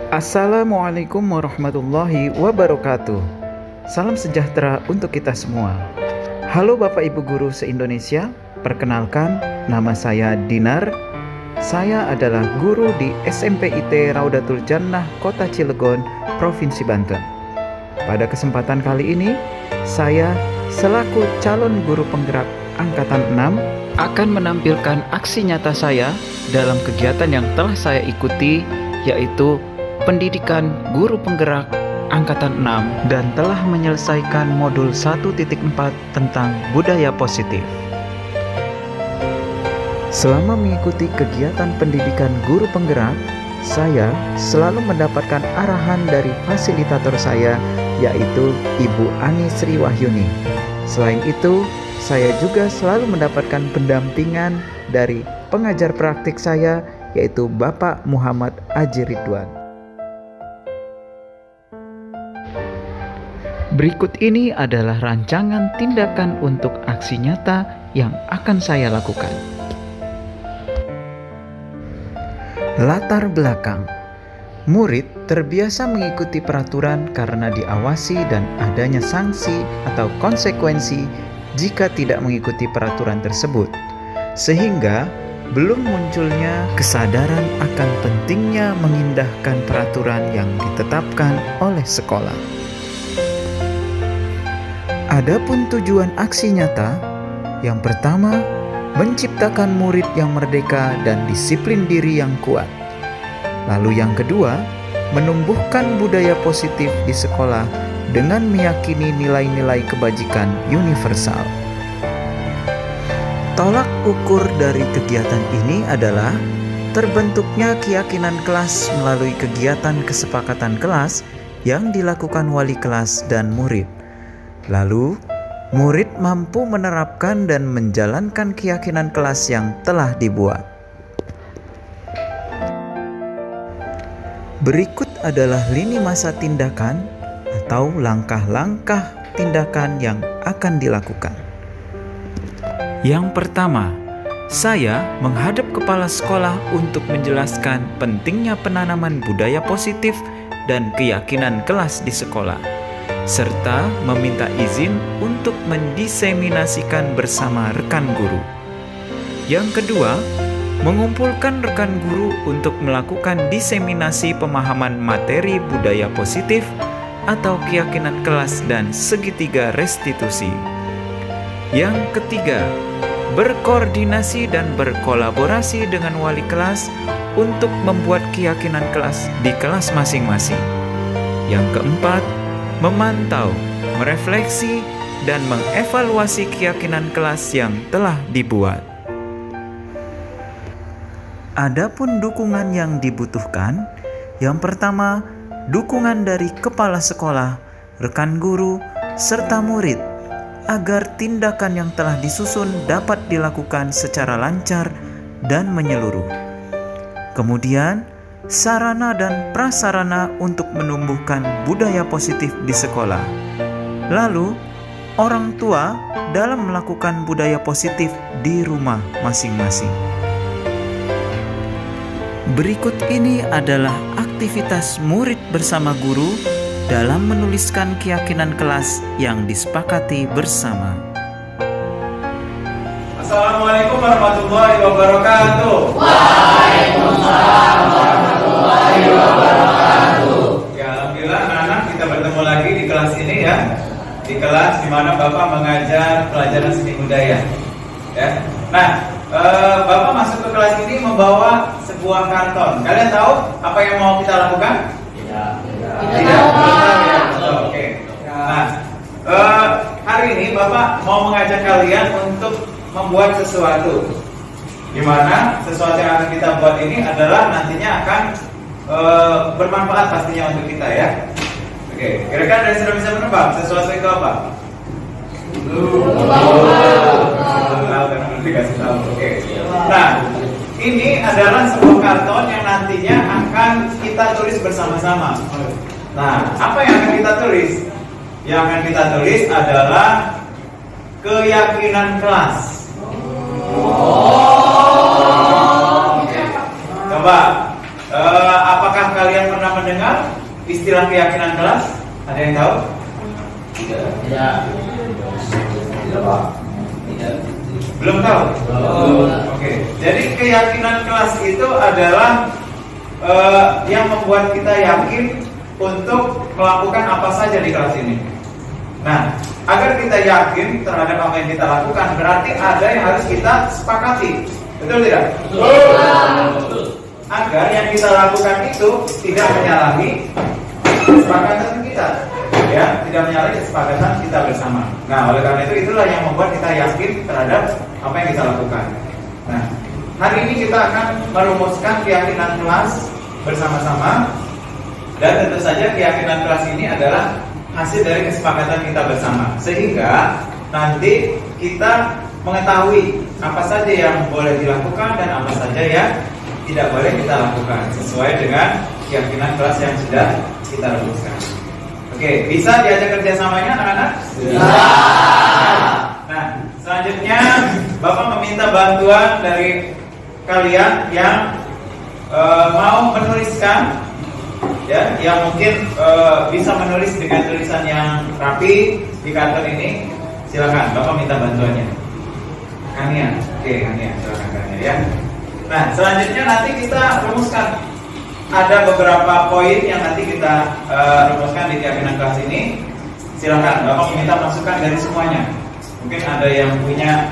Assalamualaikum warahmatullahi wabarakatuh. Salam sejahtera untuk kita semua. Halo Bapak Ibu Guru se-Indonesia, perkenalkan nama saya Dinar. Saya adalah guru di SMP IT Raudatul Jannah Kota Cilegon, Provinsi Banten. Pada kesempatan kali ini, saya selaku calon guru penggerak Angkatan 6 akan menampilkan aksi nyata saya dalam kegiatan yang telah saya ikuti, yaitu pendidikan guru penggerak Angkatan 6 dan telah menyelesaikan modul 1.4 tentang budaya positif. Selama mengikuti kegiatan pendidikan guru penggerak, saya selalu mendapatkan arahan dari fasilitator saya, yaitu Ibu Ani Sri Wahyuni. Selain itu, saya juga selalu mendapatkan pendampingan dari pengajar praktik saya, yaitu Bapak Muhammad Aji Ridwan. Berikut ini adalah rancangan tindakan untuk aksi nyata yang akan saya lakukan. Latar belakang: murid terbiasa mengikuti peraturan karena diawasi dan adanya sanksi atau konsekuensi jika tidak mengikuti peraturan tersebut, sehingga belum munculnya kesadaran akan pentingnya mengindahkan peraturan yang ditetapkan oleh sekolah. Adapun tujuan aksi nyata, yang pertama, menciptakan murid yang merdeka dan disiplin diri yang kuat. Lalu yang kedua, menumbuhkan budaya positif di sekolah dengan meyakini nilai-nilai kebajikan universal. Tolak ukur dari kegiatan ini adalah terbentuknya keyakinan kelas melalui kegiatan kesepakatan kelas yang dilakukan wali kelas dan murid. Lalu, murid mampu menerapkan dan menjalankan keyakinan kelas yang telah dibuat. Berikut adalah lini masa tindakan atau langkah-langkah tindakan yang akan dilakukan. Yang pertama, saya menghadap kepala sekolah untuk menjelaskan pentingnya penanaman budaya positif dan keyakinan kelas di sekolah, serta meminta izin untuk mendiseminasikan bersama rekan guru. Yang kedua, mengumpulkan rekan guru untuk melakukan diseminasi pemahaman materi budaya positif atau keyakinan kelas dan segitiga restitusi. Yang ketiga, berkoordinasi dan berkolaborasi dengan wali kelas untuk membuat keyakinan kelas di kelas masing-masing. Yang keempat, memantau, merefleksi, dan mengevaluasi keyakinan kelas yang telah dibuat. Adapun dukungan yang dibutuhkan, yang pertama, dukungan dari kepala sekolah, rekan guru, serta murid, agar tindakan yang telah disusun dapat dilakukan secara lancar dan menyeluruh. Kemudian, sarana dan prasarana untuk menumbuhkan budaya positif di sekolah. Lalu, orang tua dalam melakukan budaya positif di rumah masing-masing. Berikut ini adalah aktivitas murid bersama guru dalam menuliskan keyakinan kelas yang disepakati bersama. Assalamualaikum warahmatullahi wabarakatuh. Waalaikumsalam warahmatullahi wabarakatuh. Ya, alhamdulillah anak-anak kita bertemu lagi di kelas ini ya. Di kelas di mana Bapak mengajar pelajaran seni budaya. Ya. Nah, Bapak masuk ke kelas ini membawa sebuah karton. Kalian tahu apa yang mau kita lakukan? Tidak. Oke. Nah, hari ini Bapak mau mengajak kalian untuk membuat sesuatu, di mana sesuatu yang akan kita buat ini adalah nantinya akan bermanfaat pastinya untuk kita ya. Oke, kira-kira dari sudah bisa menebak sesuatu itu apa? Oke. Nah, ini adalah sebuah karton yang nantinya akan kita tulis bersama-sama. Nah, apa yang akan kita tulis? Yang akan kita tulis adalah keyakinan kelas. Coba, apakah kalian pernah mendengar istilah keyakinan kelas? Ada yang tahu? Tidak. Tidak, Pak. Tidak. Belum tahu? Oke. Jadi keyakinan kelas itu adalah yang membuat kita yakin untuk melakukan apa saja di kelas ini. Nah, agar kita yakin terhadap apa yang kita lakukan, berarti ada yang harus kita sepakati. Betul tidak? Betul. Agar yang kita lakukan itu tidak menyalahi kesepakatan kita, ya, tidak menyalahi kesepakatan kita bersama. Nah, oleh karena itu itulah yang membuat kita yakin terhadap apa yang kita lakukan. Nah, hari ini kita akan merumuskan keyakinan kelas bersama-sama, dan tentu saja keyakinan kelas ini adalah hasil dari kesepakatan kita bersama, sehingga nanti kita mengetahui apa saja yang boleh dilakukan dan apa saja yang tidak boleh kita lakukan sesuai dengan keyakinan kelas yang sudah kita rumuskan. Oke, bisa diajak kerjasamanya anak-anak? Bisa. Nah, selanjutnya Bapak meminta bantuan dari kalian yang mau menuliskan, ya, yang mungkin bisa menulis dengan tulisan yang rapi di kantor ini. Silakan, Bapak minta bantuannya. Kania, oke, Kania, silakan Kania, ya. Nah, selanjutnya nanti kita rumuskan. Ada beberapa poin yang nanti kita rumuskan di keyakinan kelas ini. Silakan, Bapak minta masukan dari semuanya. Mungkin ada yang punya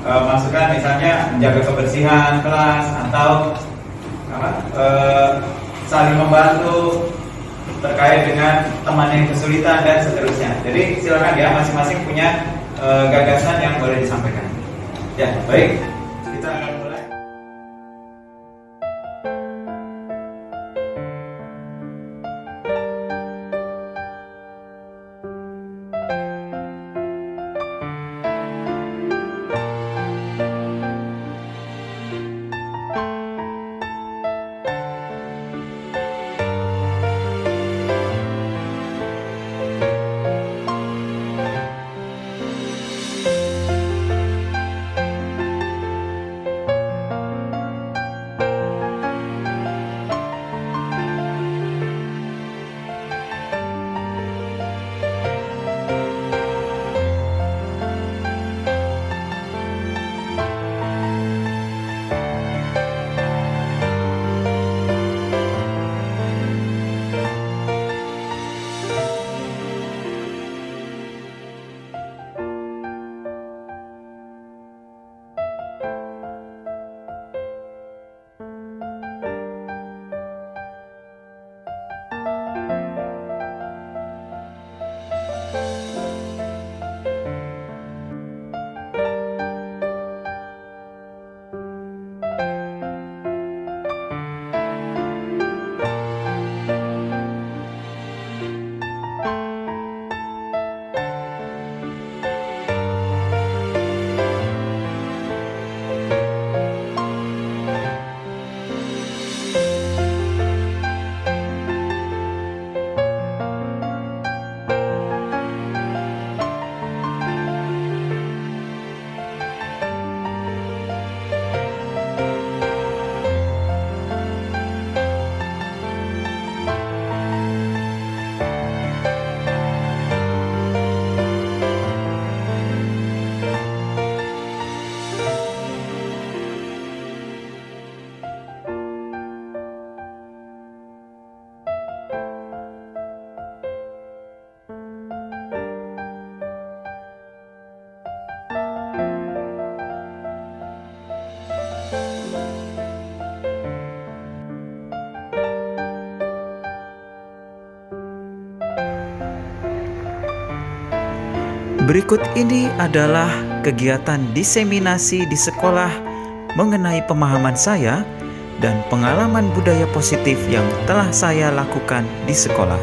masukan, misalnya menjaga kebersihan kelas atau saling membantu terkait dengan teman yang kesulitan dan seterusnya. Jadi silakan ya, masing-masing punya gagasan yang boleh disampaikan. Ya, baik. Kita akan mulai. Berikut ini adalah kegiatan diseminasi di sekolah mengenai pemahaman saya dan pengalaman budaya positif yang telah saya lakukan di sekolah.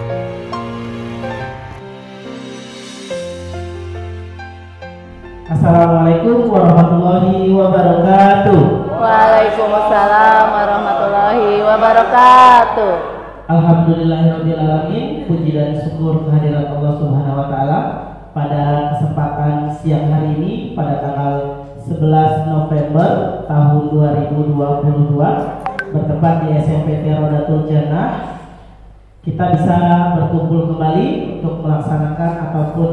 Assalamualaikum warahmatullahi wabarakatuh. Waalaikumsalam warahmatullahi wabarakatuh. Alhamdulillahirabbil alamin. Puji dan syukur kehadirat Allah Subhanahu wa taala. Pada kesempatan siang hari ini pada tanggal 11 November tahun 2022 bertempat di SMP Rodatul Jannah kita bisa berkumpul kembali untuk melaksanakan ataupun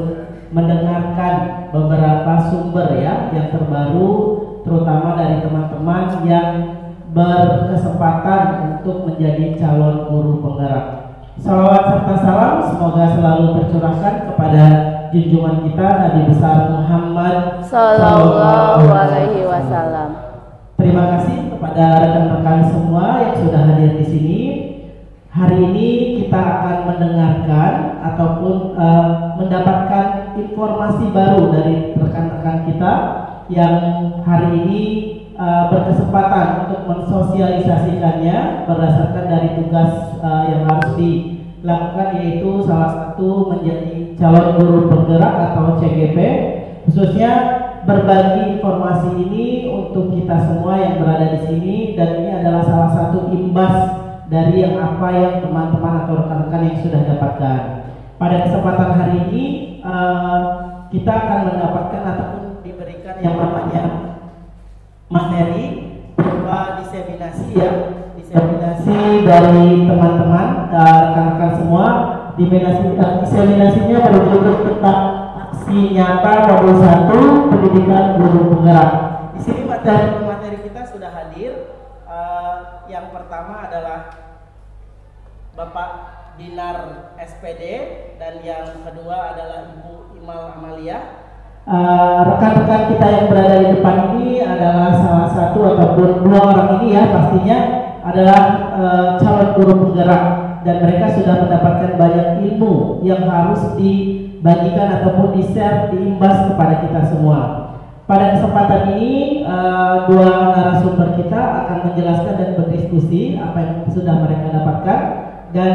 mendengarkan beberapa sumber ya yang terbaru, terutama dari teman-teman yang berkesempatan untuk menjadi calon guru penggerak. Salawat serta salam semoga selalu tercurahkan kepada junjungan kita Nabi besar Muhammad Sallallahu alaihi wasallam. Terima kasih kepada rekan-rekan semua yang sudah hadir di sini. Hari ini kita akan mendengarkan ataupun mendapatkan informasi baru dari rekan-rekan kita yang hari ini berkesempatan untuk mensosialisasikannya berdasarkan dari tugas yang harus dilakukan, yaitu salah satu menjadi calon guru penggerak atau CGP, khususnya berbagi informasi ini untuk kita semua yang berada di sini, dan ini adalah salah satu imbas dari yang apa yang teman-teman atau rekan-rekan yang sudah dapatkan. Pada kesempatan hari ini kita akan mendapatkan ataupun diberikan yang namanya materi berupa diseminasi ya, diseminasi dari teman-teman rekan-rekan semua. Diseminasinya berjudul tentang aksi nyata modul 1 pendidikan guru penggerak. Di sini materi kita sudah hadir. Yang pertama adalah Bapak Dinar SPD dan yang kedua adalah Ibu Imal Amalia. Rekan-rekan kita yang berada di depan ini adalah salah satu ataupun dua orang ini ya pastinya adalah calon guru penggerak, dan mereka sudah mendapatkan banyak ilmu yang harus dibagikan ataupun di-share, diimbas kepada kita semua. Pada kesempatan ini dua narasumber kita akan menjelaskan dan berdiskusi apa yang sudah mereka dapatkan, dan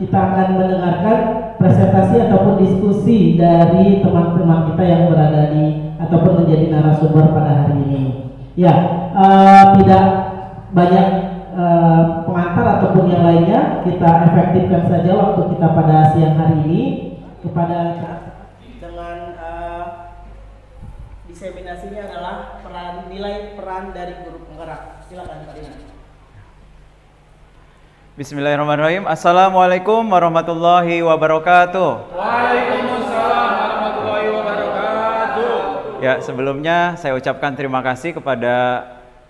kita akan mendengarkan presentasi ataupun diskusi dari teman-teman kita yang berada di ataupun menjadi narasumber pada hari ini. Ya, tidak banyak pengantar ataupun yang lainnya, kita efektifkan saja waktu kita pada siang hari ini kepada dengan diseminasinya adalah nilai peran dari guru penggerak. Silakan Pak Dina. Bismillahirrahmanirrahim. Assalamualaikum warahmatullahi wabarakatuh. Waalaikumsalam warahmatullahi wabarakatuh. Ya, sebelumnya saya ucapkan terima kasih kepada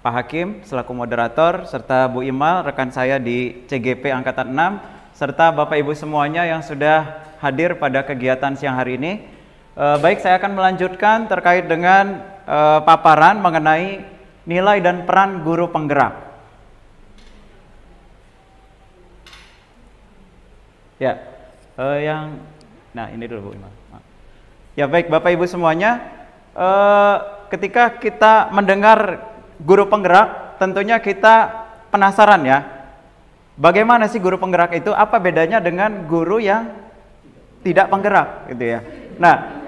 Pak Hakim selaku moderator, serta Bu Imal rekan saya di CGP Angkatan 6, serta Bapak Ibu semuanya yang sudah hadir pada kegiatan siang hari ini. Baik, saya akan melanjutkan terkait dengan paparan mengenai nilai dan peran guru penggerak. Ya, nah ini dulu Bu Imal. Ya baik Bapak Ibu semuanya, ketika kita mendengar guru penggerak, tentunya kita penasaran ya, bagaimana sih guru penggerak itu? Apa bedanya dengan guru yang tidak penggerak, gitu ya? Nah,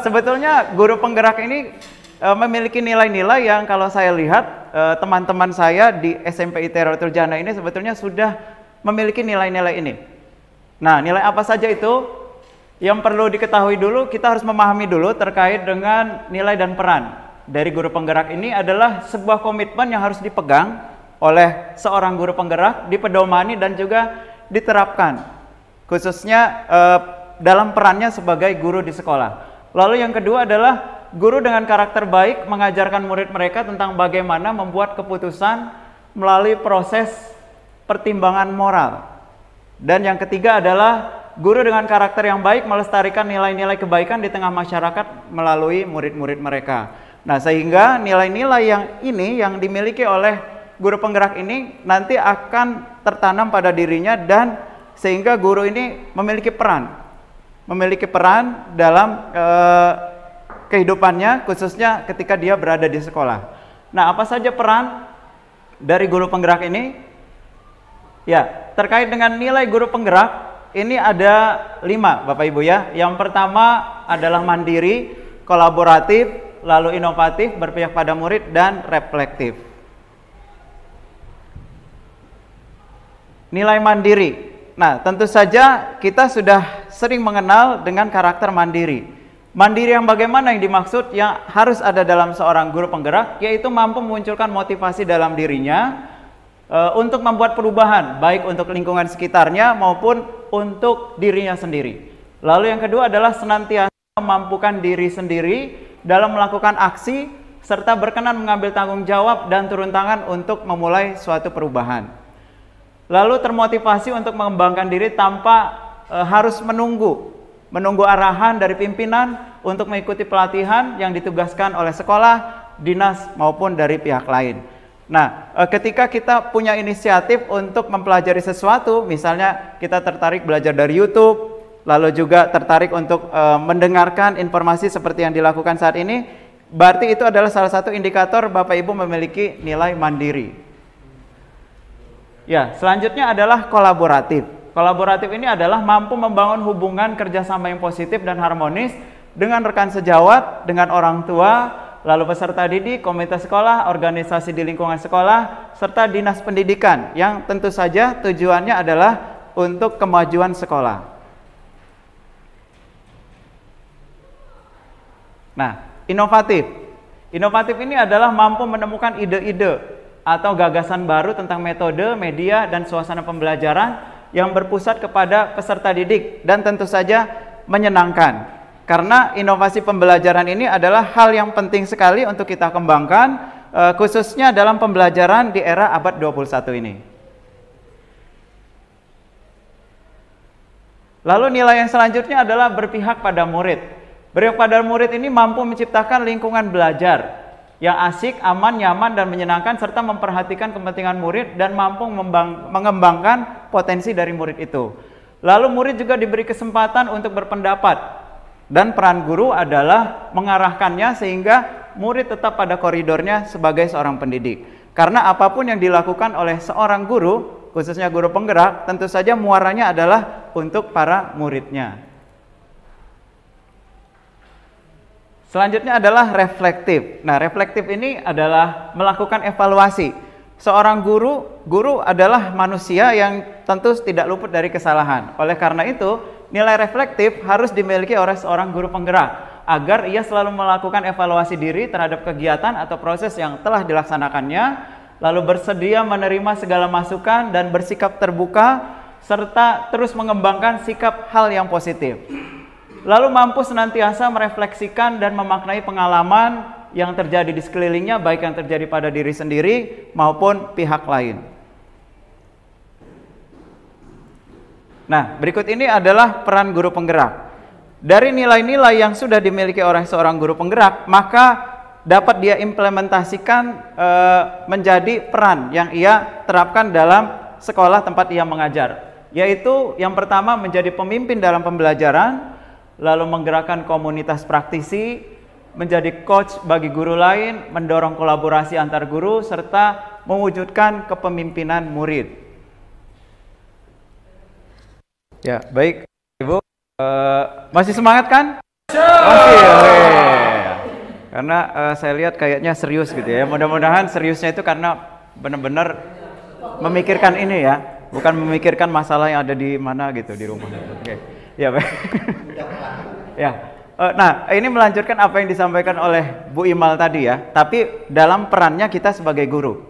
sebetulnya guru penggerak ini memiliki nilai-nilai yang kalau saya lihat teman-teman saya di SMP ITERA Rotul Jana ini sebetulnya sudah memiliki nilai-nilai ini. Nah, nilai apa saja itu? Yang perlu diketahui dulu, kita harus memahami dulu terkait dengan nilai dan peran dari guru penggerak ini adalah sebuah komitmen yang harus dipegang oleh seorang guru penggerak, dipedomani dan juga diterapkan, khususnya dalam perannya sebagai guru di sekolah. Lalu yang kedua adalah guru dengan karakter baik mengajarkan murid mereka tentang bagaimana membuat keputusan melalui proses pertimbangan moral. Dan yang ketiga adalah guru dengan karakter yang baik melestarikan nilai-nilai kebaikan di tengah masyarakat melalui murid-murid mereka. Nah, sehingga nilai-nilai yang ini yang dimiliki oleh guru penggerak ini nanti akan tertanam pada dirinya, dan sehingga guru ini memiliki peran dalam kehidupannya, khususnya ketika dia berada di sekolah. Nah, apa saja peran dari guru penggerak ini? Ya, terkait dengan nilai guru penggerak ini ada 5 Bapak Ibu ya. Yang pertama adalah mandiri, kolaboratif, lalu inovatif, berpihak pada murid, dan reflektif. Nilai mandiri. Nah, tentu saja kita sudah sering mengenal dengan karakter mandiri. Mandiri yang bagaimana yang dimaksud yang harus ada dalam seorang guru penggerak, yaitu mampu memunculkan motivasi dalam dirinya, untuk membuat perubahan baik untuk lingkungan sekitarnya maupun untuk dirinya sendiri. Lalu yang kedua adalah senantiasa memampukan diri sendiri dalam melakukan aksi serta berkenan mengambil tanggung jawab dan turun tangan untuk memulai suatu perubahan. Lalu termotivasi untuk mengembangkan diri tanpa harus menunggu arahan dari pimpinan untuk mengikuti pelatihan yang ditugaskan oleh sekolah, dinas maupun dari pihak lain. Nah, ketika kita punya inisiatif untuk mempelajari sesuatu, misalnya kita tertarik belajar dari YouTube, lalu juga tertarik untuk mendengarkan informasi seperti yang dilakukan saat ini, berarti itu adalah salah satu indikator Bapak Ibu memiliki nilai mandiri. Ya, selanjutnya adalah kolaboratif. Kolaboratif ini adalah mampu membangun hubungan kerjasama yang positif dan harmonis dengan rekan sejawat, dengan orang tua, lalu peserta didik, komunitas sekolah, organisasi di lingkungan sekolah, serta dinas pendidikan yang tentu saja tujuannya adalah untuk kemajuan sekolah. Nah, inovatif. Inovatif ini adalah mampu menemukan ide-ide atau gagasan baru tentang metode, media, dan suasana pembelajaran yang berpusat kepada peserta didik dan tentu saja menyenangkan. Karena inovasi pembelajaran ini adalah hal yang penting sekali untuk kita kembangkan, khususnya dalam pembelajaran di era abad 21 ini. Lalu nilai yang selanjutnya adalah berpihak pada murid. Berpihak pada murid ini mampu menciptakan lingkungan belajar yang asik, aman, nyaman, dan menyenangkan, serta memperhatikan kepentingan murid dan mampu mengembangkan potensi dari murid itu. Lalu murid juga diberi kesempatan untuk berpendapat. Dan peran guru adalah mengarahkannya sehingga murid tetap pada koridornya sebagai seorang pendidik. Karena apapun yang dilakukan oleh seorang guru, khususnya guru penggerak, tentu saja muaranya adalah untuk para muridnya. Selanjutnya adalah reflektif. Nah, reflektif ini adalah melakukan evaluasi. Seorang guru adalah manusia yang tentu tidak luput dari kesalahan. Oleh karena itu, nilai reflektif harus dimiliki oleh seorang guru penggerak agar ia selalu melakukan evaluasi diri terhadap kegiatan atau proses yang telah dilaksanakannya, lalu bersedia menerima segala masukan dan bersikap terbuka, serta terus mengembangkan sikap hal yang positif. Lalu mampu senantiasa merefleksikan dan memaknai pengalaman yang terjadi di sekelilingnya, baik yang terjadi pada diri sendiri maupun pihak lain. Nah, berikut ini adalah peran guru penggerak. Dari nilai-nilai yang sudah dimiliki oleh seorang guru penggerak, maka dapat dia implementasikan menjadi peran yang ia terapkan dalam sekolah tempat ia mengajar. Yaitu yang pertama menjadi pemimpin dalam pembelajaran, lalu menggerakkan komunitas praktisi, menjadi coach bagi guru lain, mendorong kolaborasi antar guru, serta mewujudkan kepemimpinan murid. Ya, baik Ibu, masih semangat kan? Masih ya. Karena saya lihat kayaknya serius gitu ya. Mudah-mudahan seriusnya itu karena benar-benar memikirkan ini ya, bukan memikirkan masalah yang ada di mana gitu di rumah. Oke, ya baik. Ya. Nah, ini melanjutkan apa yang disampaikan oleh Bu Imal tadi ya. Tapi dalam perannya kita sebagai guru,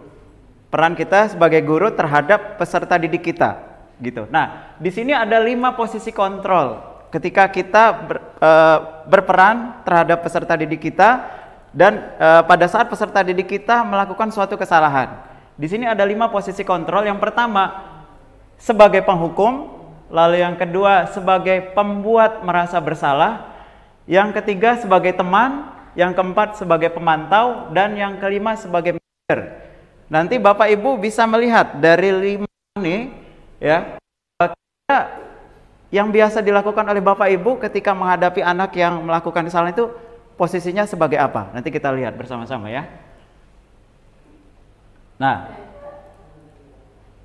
peran kita sebagai guru terhadap peserta didik kita, gitu. Nah, di sini ada 5 posisi kontrol ketika kita berperan terhadap peserta didik kita dan pada saat peserta didik kita melakukan suatu kesalahan. Di sini ada 5 posisi kontrol. Yang pertama sebagai penghukum, lalu yang kedua sebagai pembuat merasa bersalah, yang ketiga sebagai teman, yang keempat sebagai pemantau, dan yang kelima sebagai manajer. Nanti Bapak Ibu bisa melihat dari 5 ini ya, yang biasa dilakukan oleh Bapak Ibu ketika menghadapi anak yang melakukan kesalahan itu posisinya sebagai apa? Nanti kita lihat bersama-sama ya. Nah,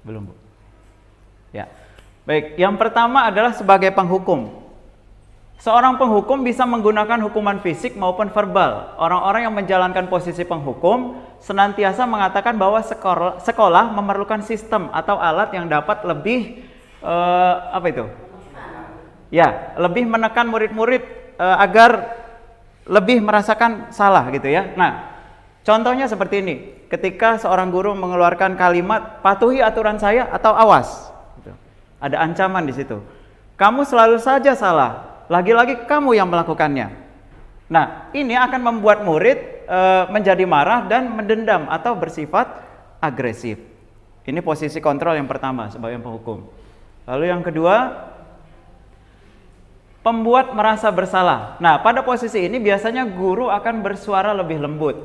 belum Bu. Ya. Baik, yang pertama adalah sebagai penghukum. Seorang penghukum bisa menggunakan hukuman fisik maupun verbal. Orang-orang yang menjalankan posisi penghukum senantiasa mengatakan bahwa sekolah memerlukan sistem atau alat yang dapat lebih ya, lebih menekan murid-murid agar lebih merasakan salah gitu ya. Nah, Contohnya seperti ini, ketika seorang guru mengeluarkan kalimat patuhi aturan saya atau awas, gitu. Ada ancaman di situ. Kamu selalu saja salah, lagi-lagi kamu yang melakukannya. Nah, ini akan membuat murid menjadi marah dan mendendam atau bersifat agresif. Ini posisi kontrol yang pertama sebagai penghukum. Lalu yang kedua, pembuat merasa bersalah. Nah, pada posisi ini biasanya guru akan bersuara lebih lembut.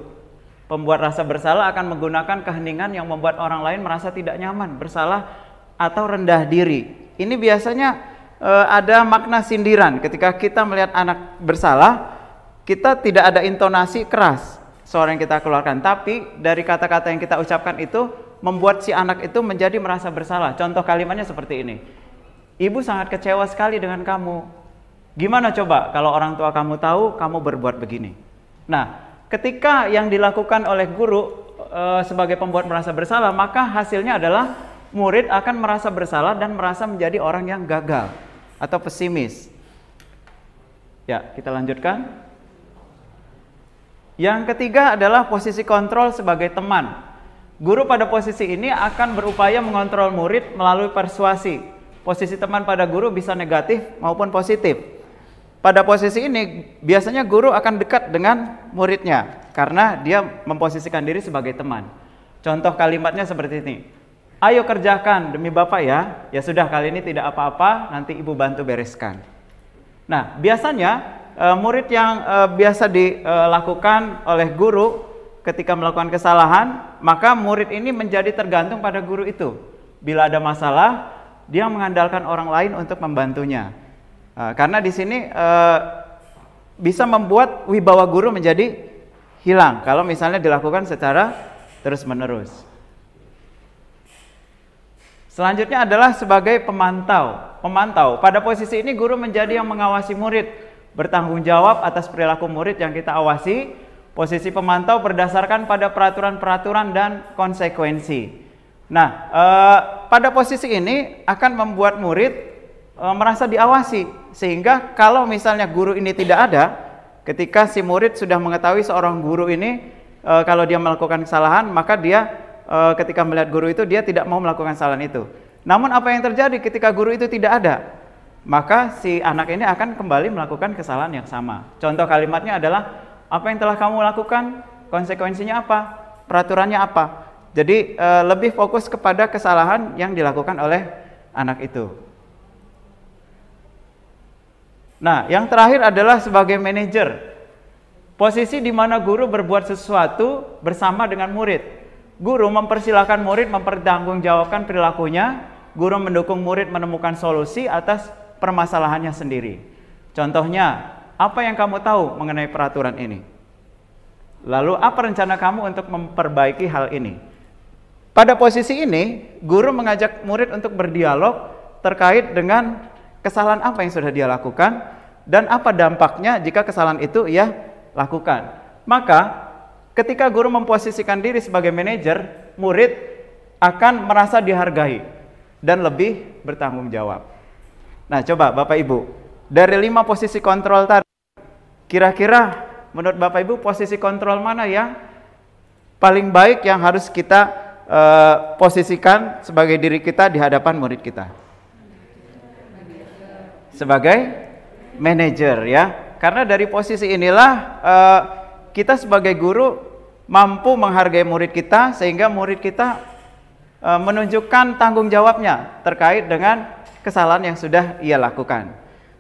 Pembuat rasa bersalah akan menggunakan keheningan yang membuat orang lain merasa tidak nyaman, bersalah, atau rendah diri. Ini biasanya ada makna sindiran. Ketika kita melihat anak bersalah, kita tidak ada intonasi keras suara yang kita keluarkan, tapi dari kata-kata yang kita ucapkan itu membuat si anak itu menjadi merasa bersalah. Contoh kalimatnya seperti ini. Ibu sangat kecewa sekali dengan kamu. Gimana coba kalau orang tua kamu tahu kamu berbuat begini? Nah, ketika yang dilakukan oleh guru sebagai pembuat merasa bersalah, maka hasilnya adalah murid akan merasa bersalah dan merasa menjadi orang yang gagal atau pesimis. Ya, kita lanjutkan. Yang ketiga adalah posisi kontrol sebagai teman. Guru pada posisi ini akan berupaya mengontrol murid melalui persuasi. Posisi teman pada guru bisa negatif maupun positif. Pada posisi ini biasanya guru akan dekat dengan muridnya karena dia memposisikan diri sebagai teman. Contoh kalimatnya seperti ini. Ayo kerjakan demi Bapak ya. Ya sudah, kali ini tidak apa-apa, nanti Ibu bantu bereskan. Nah, biasanya murid yang biasa dilakukan oleh guru ketika melakukan kesalahan, maka murid ini menjadi tergantung pada guru itu. Bila ada masalah, dia mengandalkan orang lain untuk membantunya. Karena di sini bisa membuat wibawa guru menjadi hilang kalau misalnya dilakukan secara terus-menerus. Selanjutnya adalah sebagai pemantau. Pada posisi ini guru menjadi yang mengawasi murid, bertanggung jawab atas perilaku murid yang kita awasi. Posisi pemantau berdasarkan pada peraturan-peraturan dan konsekuensi. Nah, pada posisi ini akan membuat murid merasa diawasi, sehingga kalau misalnya guru ini tidak ada, ketika si murid sudah mengetahui seorang guru ini kalau dia melakukan kesalahan, maka dia ketika melihat guru itu dia tidak mau melakukan kesalahan itu. Namun apa yang terjadi ketika guru itu tidak ada? Maka si anak ini akan kembali melakukan kesalahan yang sama. Contoh kalimatnya adalah, apa yang telah kamu lakukan? Konsekuensinya apa? Peraturannya apa? Jadi lebih fokus kepada kesalahan yang dilakukan oleh anak itu. Nah, yang terakhir adalah sebagai manajer. Posisi di mana guru berbuat sesuatu bersama dengan murid. Guru mempersilahkan murid mempertanggungjawabkan perilakunya. Guru mendukung murid menemukan solusi atas permasalahannya sendiri. Contohnya, apa yang kamu tahu mengenai peraturan ini? Lalu apa rencana kamu untuk memperbaiki hal ini? Pada posisi ini, guru mengajak murid untuk berdialog terkait dengan kesalahan apa yang sudah dia lakukan dan apa dampaknya jika kesalahan itu ia lakukan. Maka ketika guru memposisikan diri sebagai manajer, murid akan merasa dihargai dan lebih bertanggung jawab. Nah, coba Bapak Ibu, dari 5 posisi kontrol tadi, kira-kira menurut Bapak Ibu posisi kontrol mana yang paling baik yang harus kita posisikan sebagai diri kita di hadapan murid kita? Sebagai manajer, ya. Karena dari posisi inilah kita sebagai guru mampu menghargai murid kita, sehingga murid kita menunjukkan tanggung jawabnya terkait dengan kesalahan yang sudah ia lakukan.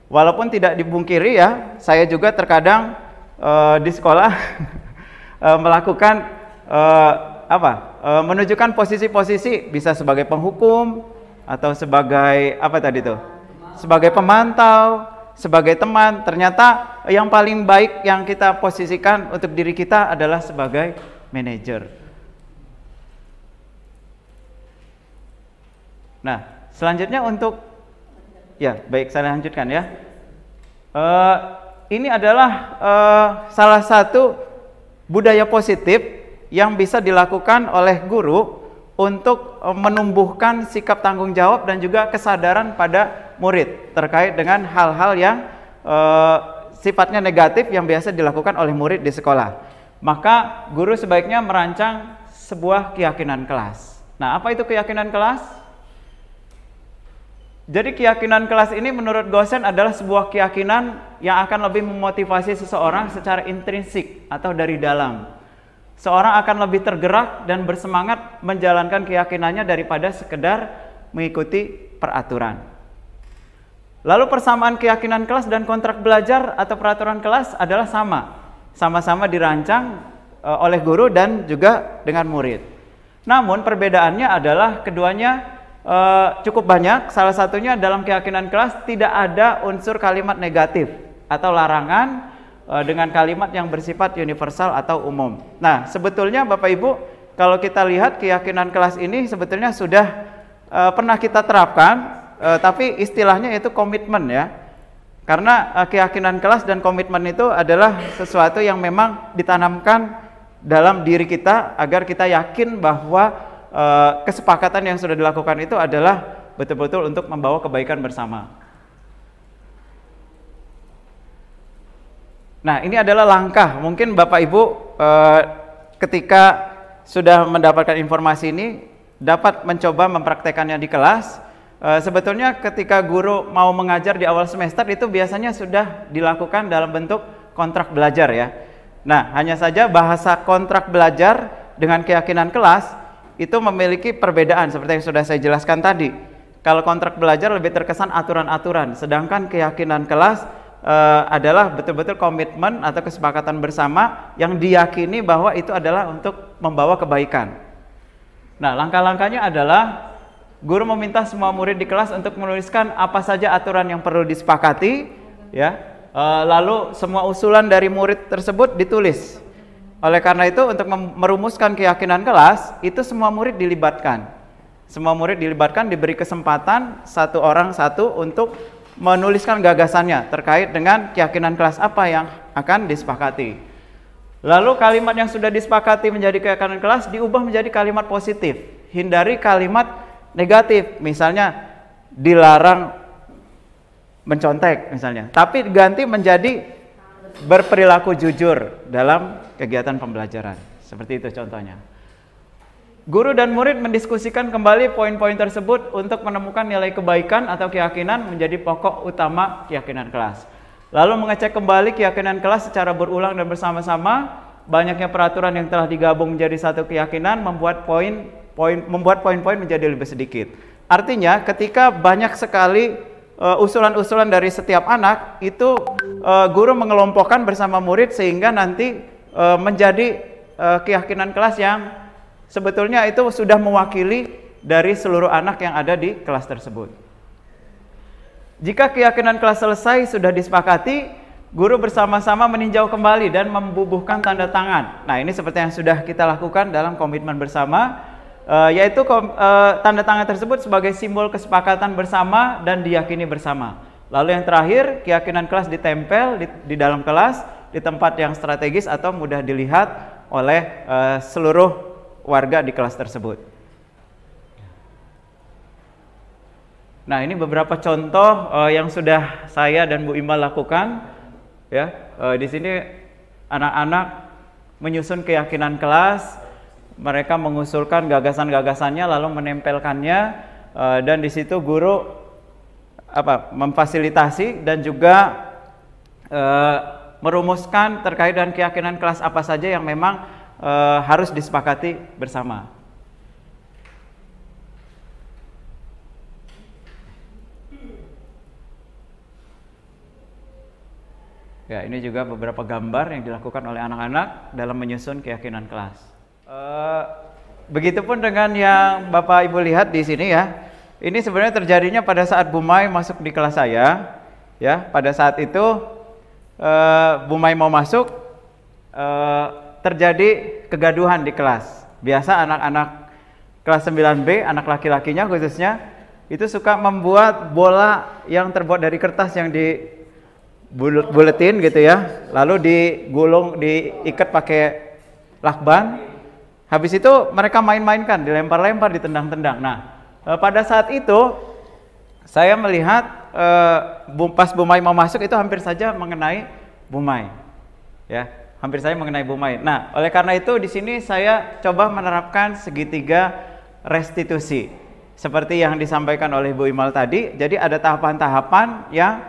Walaupun tidak dibungkiri ya, saya juga terkadang di sekolah melakukan menunjukkan posisi-posisi, bisa sebagai penghukum atau sebagai apa tadi tuh? Sebagai pemantau, sebagai teman. Ternyata yang paling baik yang kita posisikan untuk diri kita adalah sebagai manajer. Nah, selanjutnya untuk baik, saya lanjutkan ya. Ini adalah salah satu budaya positif yang bisa dilakukan oleh guru untuk menumbuhkan sikap tanggung jawab dan juga kesadaran pada murid terkait dengan hal-hal yang sifatnya negatif yang biasa dilakukan oleh murid di sekolah. maka guru sebaiknya merancang sebuah keyakinan kelas. Nah, apa itu keyakinan kelas? Jadi keyakinan kelas ini menurut Gosen adalah sebuah keyakinan yang akan lebih memotivasi seseorang secara intrinsik atau dari dalam. Seorang akan lebih tergerak dan bersemangat menjalankan keyakinannya daripada sekedar mengikuti peraturan. Lalu persamaan keyakinan kelas dan kontrak belajar atau peraturan kelas adalah sama-sama dirancang oleh guru dan juga dengan murid. Namun perbedaannya adalah keduanya cukup banyak. Salah satunya dalam keyakinan kelas tidak ada unsur kalimat negatif atau larangan dengan kalimat yang bersifat universal atau umum. Nah, sebetulnya Bapak Ibu, kalau kita lihat keyakinan kelas ini sebetulnya sudah pernah kita terapkan, tapi istilahnya itu komitmen ya. Karena keyakinan kelas dan komitmen itu adalah sesuatu yang memang ditanamkan dalam diri kita agar kita yakin bahwa kesepakatan yang sudah dilakukan itu adalah betul-betul untuk membawa kebaikan bersama. Nah, ini adalah langkah. Mungkin Bapak Ibu ketika sudah mendapatkan informasi ini dapat mencoba mempraktekannya di kelas. Sebetulnya ketika guru mau mengajar di awal semester itu biasanya sudah dilakukan dalam bentuk kontrak belajar ya. Nah, hanya saja bahasa kontrak belajar dengan keyakinan kelas itu memiliki perbedaan seperti yang sudah saya jelaskan tadi. Kalau kontrak belajar lebih terkesan aturan-aturan, sedangkan keyakinan kelas adalah betul-betul komitmen atau kesepakatan bersama yang diyakini bahwa itu adalah untuk membawa kebaikan. Nah, langkah-langkahnya adalah guru meminta semua murid di kelas untuk menuliskan apa saja aturan yang perlu disepakati, ya. Lalu semua usulan dari murid tersebut ditulis. Oleh karena itu, untuk merumuskan keyakinan kelas, itu semua murid dilibatkan. Semua murid dilibatkan, diberi kesempatan satu orang satu untuk menuliskan gagasannya terkait dengan keyakinan kelas apa yang akan disepakati. Lalu kalimat yang sudah disepakati menjadi keyakinan kelas diubah menjadi kalimat positif. Hindari kalimat negatif, misalnya dilarang mencontek misalnya, tapi ganti menjadi berperilaku jujur dalam kegiatan pembelajaran. Seperti itu contohnya. Guru dan murid mendiskusikan kembali poin-poin tersebut untuk menemukan nilai kebaikan atau keyakinan menjadi pokok utama keyakinan kelas. Lalu mengecek kembali keyakinan kelas secara berulang dan bersama-sama. Banyaknya peraturan yang telah digabung menjadi satu keyakinan membuat poin-poin menjadi lebih sedikit. Artinya ketika banyak sekali usulan-usulan dari setiap anak itu guru mengelompokkan bersama murid sehingga nanti menjadi keyakinan kelas yang sebetulnya itu sudah mewakili dari seluruh anak yang ada di kelas tersebut. Jika keyakinan kelas selesai sudah disepakati, guru bersama-sama meninjau kembali dan membubuhkan tanda tangan. Nah, ini seperti yang sudah kita lakukan dalam komitmen bersama. Yaitu tanda tangan tersebut sebagai simbol kesepakatan bersama dan diyakini bersama. Lalu yang terakhir, keyakinan kelas ditempel di dalam kelas di tempat yang strategis atau mudah dilihat oleh seluruh warga di kelas tersebut. Nah, ini beberapa contoh yang sudah saya dan Bu Imbal lakukan. Ya, di sini anak-anak menyusun keyakinan kelas. Mereka mengusulkan gagasan-gagasannya lalu menempelkannya, dan di situ guru memfasilitasi dan juga merumuskan terkait dengan keyakinan kelas apa saja yang memang harus disepakati bersama. Ya, ini juga beberapa gambar yang dilakukan oleh anak-anak dalam menyusun keyakinan kelas. Begitupun dengan yang Bapak Ibu lihat di sini ya. Ini sebenarnya terjadinya pada saat Bu Mai masuk di kelas saya. Ya, pada saat itu Bu Mai mau masuk, terjadi kegaduhan di kelas. Biasa anak-anak kelas 9B, anak laki-lakinya khususnya, itu suka membuat bola yang terbuat dari kertas yang dibuletin gitu ya, lalu digulung, diikat pakai lakban. Habis itu mereka main-mainkan, dilempar-lempar, ditendang-tendang. Nah, pada saat itu saya melihat pas Bu Mai mau masuk itu hampir saja mengenai Bu Mai. Ya, hampir saya mengenai Bu Mai. Nah, oleh karena itu di sini saya coba menerapkan segitiga restitusi. Seperti yang disampaikan oleh Bu Imal tadi, jadi ada tahapan-tahapan yang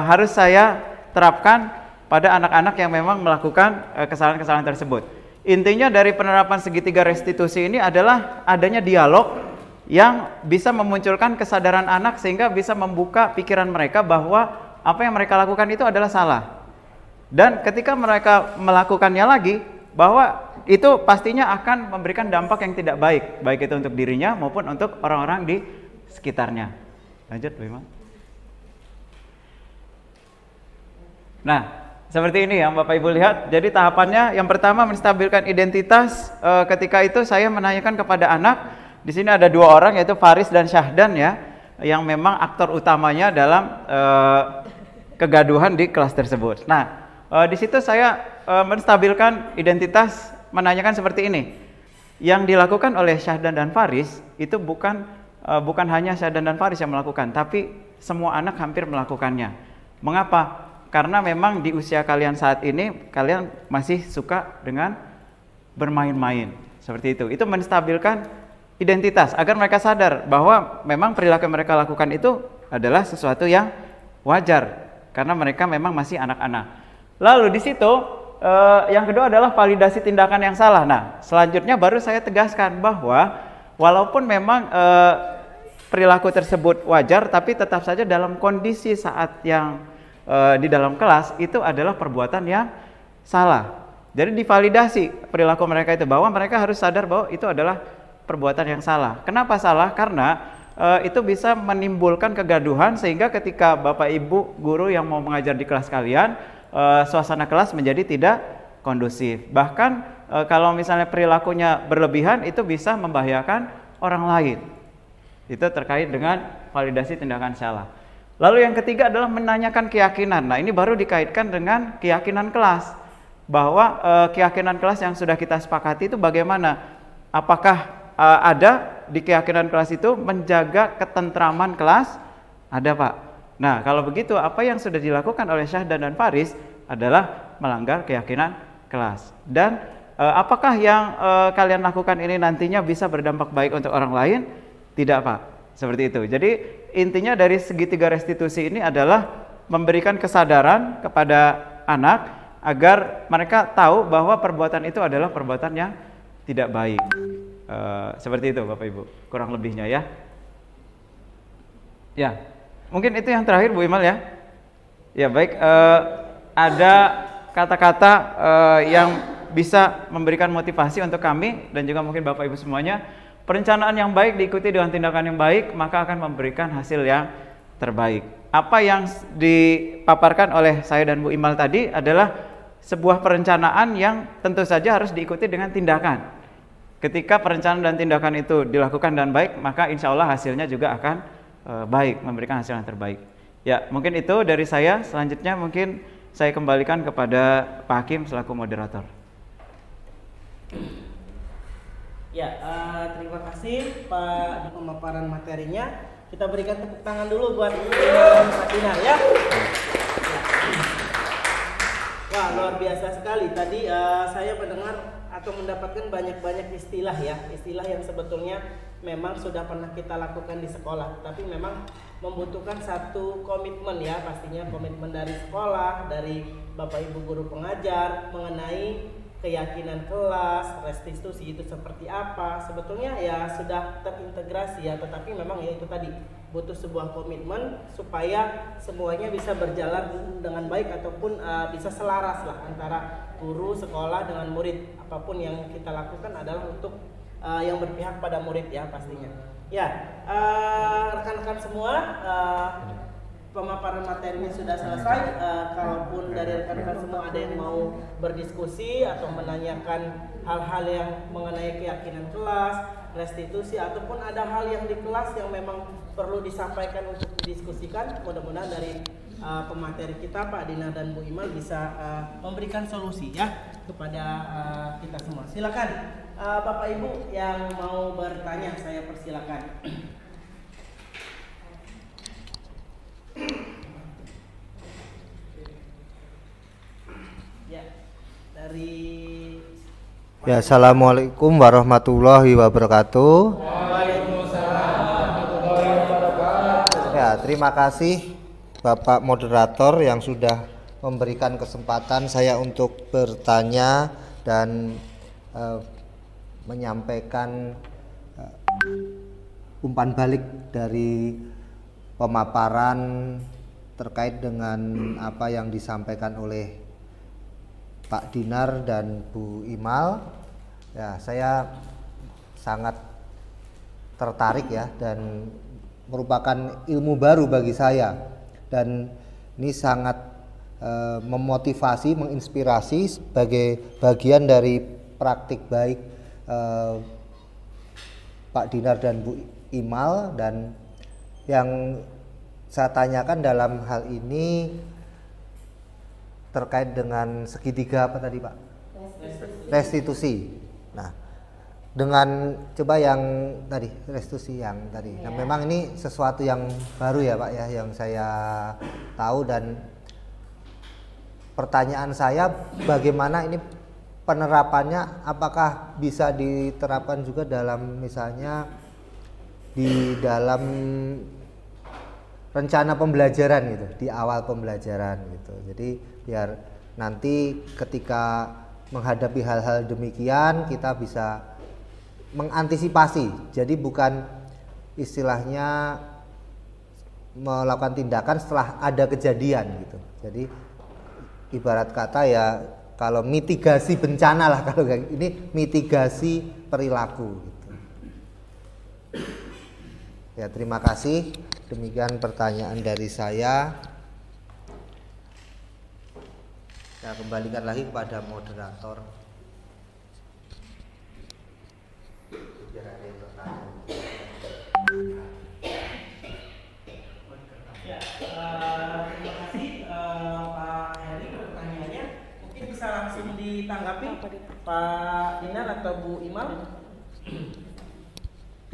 harus saya terapkan pada anak-anak yang memang melakukan kesalahan-kesalahan tersebut. Intinya dari penerapan segitiga restitusi ini adalah adanya dialog yang bisa memunculkan kesadaran anak sehingga bisa membuka pikiran mereka bahwa apa yang mereka lakukan itu adalah salah. Dan ketika mereka melakukannya lagi, bahwa itu pastinya akan memberikan dampak yang tidak baik, baik itu untuk dirinya maupun untuk orang-orang di sekitarnya. Lanjut, Bu Imal. Nah, seperti ini yang Bapak Ibu lihat. Jadi tahapannya yang pertama menstabilkan identitas. Ketika itu saya menanyakan kepada anak. Di sini ada dua orang yaitu Faris dan Syahdan ya, yang memang aktor utamanya dalam kegaduhan di kelas tersebut. Nah, di situ saya menstabilkan identitas, menanyakan seperti ini. Yang dilakukan oleh Syahdan dan Faris itu bukan hanya Syahdan dan Faris yang melakukan, tapi semua anak hampir melakukannya. Mengapa? Karena memang di usia kalian saat ini kalian masih suka dengan bermain-main seperti itu. Itu menstabilkan identitas agar mereka sadar bahwa memang perilaku yang mereka lakukan itu adalah sesuatu yang wajar karena mereka memang masih anak-anak. Lalu di situ yang kedua adalah validasi tindakan yang salah. Nah, selanjutnya baru saya tegaskan bahwa walaupun memang perilaku tersebut wajar, tapi tetap saja dalam kondisi saat yang di dalam kelas itu adalah perbuatan yang salah. Jadi divalidasi perilaku mereka itu bahwa mereka harus sadar bahwa itu adalah perbuatan yang salah. Kenapa salah? Karena itu bisa menimbulkan kegaduhan sehingga ketika Bapak Ibu guru yang mau mengajar di kelas kalian, suasana kelas menjadi tidak kondusif. Bahkan kalau misalnya perilakunya berlebihan itu bisa membahayakan orang lain. Itu terkait dengan validasi tindakan salah. Lalu yang ketiga adalah menanyakan keyakinan. Nah, ini baru dikaitkan dengan keyakinan kelas. Bahwa keyakinan kelas yang sudah kita sepakati itu bagaimana? Apakah ada di keyakinan kelas itu menjaga ketentraman kelas? Ada, Pak. Nah, kalau begitu apa yang sudah dilakukan oleh Syahdan dan Faris adalah melanggar keyakinan kelas. Dan apakah yang kalian lakukan ini nantinya bisa berdampak baik untuk orang lain? Tidak, Pak. Seperti itu. Jadi intinya dari segitiga restitusi ini adalah memberikan kesadaran kepada anak agar mereka tahu bahwa perbuatan itu adalah perbuatan yang tidak baik. Seperti itu Bapak Ibu, kurang lebihnya ya. Ya, mungkin itu yang terakhir Bu Imal ya. Ya baik, ada kata-kata yang bisa memberikan motivasi untuk kami dan juga mungkin Bapak Ibu semuanya. Perencanaan yang baik diikuti dengan tindakan yang baik, maka akan memberikan hasil yang terbaik. Apa yang dipaparkan oleh saya dan Bu Imal tadi adalah sebuah perencanaan yang tentu saja harus diikuti dengan tindakan. Ketika perencanaan dan tindakan itu dilakukan dengan baik, maka insya Allah hasilnya juga akan baik, memberikan hasil yang terbaik. Ya, mungkin itu dari saya. Selanjutnya mungkin saya kembalikan kepada Pak Hakim selaku moderator. Ya, terima kasih Pak di pemaparan materinya. Kita berikan tepuk tangan dulu buat Pak Dinar ya. Wah, luar biasa sekali. Tadi saya mendengar atau mendapatkan banyak-banyak istilah ya. Istilah yang sebetulnya memang sudah pernah kita lakukan di sekolah, tapi memang membutuhkan satu komitmen ya, pastinya komitmen dari sekolah, dari Bapak Ibu guru pengajar mengenai keyakinan kelas, restitusi itu seperti apa. Sebetulnya ya sudah terintegrasi ya, tetapi memang ya itu tadi butuh sebuah komitmen supaya semuanya bisa berjalan dengan baik ataupun bisa selaras lah antara guru, sekolah dengan murid. Apapun yang kita lakukan adalah untuk yang berpihak pada murid ya pastinya. Ya, rekan-rekan semua, pemaparan materinya sudah selesai. Kalaupun dari rekan-rekan semua ada yang mau berdiskusi atau menanyakan hal-hal yang mengenai keyakinan kelas, restitusi, ataupun ada hal yang di kelas yang memang perlu disampaikan untuk didiskusikan, mudah-mudahan dari pemateri kita Pak Dinar dan Bu Imal bisa memberikan solusi ya kepada kita semua. Silakan Bapak Ibu yang mau bertanya, saya persilakan. Ya, Ya, assalamualaikum warahmatullahi wabarakatuh. Ya, terima kasih Bapak Moderator yang sudah memberikan kesempatan saya untuk bertanya dan menyampaikan umpan balik dari pemaparan terkait dengan apa yang disampaikan oleh Pak Dinar dan Bu Imal. Ya, saya sangat tertarik ya, dan merupakan ilmu baru bagi saya, dan ini sangat memotivasi, menginspirasi sebagai bagian dari praktik baik Pak Dinar dan Bu Imal. Dan yang saya tanyakan dalam hal ini terkait dengan segitiga apa tadi Pak? Restitusi. Nah, dengan coba yang tadi restitusi yang tadi. Nah, memang ini sesuatu yang baru ya Pak ya, yang saya tahu, dan pertanyaan saya bagaimana ini penerapannya, apakah bisa diterapkan juga dalam misalnya di dalam rencana pembelajaran gitu, di awal pembelajaran gitu. Jadi biar nanti ketika menghadapi hal-hal demikian kita bisa mengantisipasi. Jadi bukan istilahnya melakukan tindakan setelah ada kejadian gitu. Jadi ibarat kata ya, kalau mitigasi bencana lah, kalau ini mitigasi perilaku gitu. Ya, terima kasih. Demikian pertanyaan dari saya. Saya kembalikan lagi kepada moderator. Biar ada yang bertanya. Ya, terima kasih Pak Heri pertanyaannya. Mungkin bisa langsung ditanggapi Pak Dinar atau Bu Imal.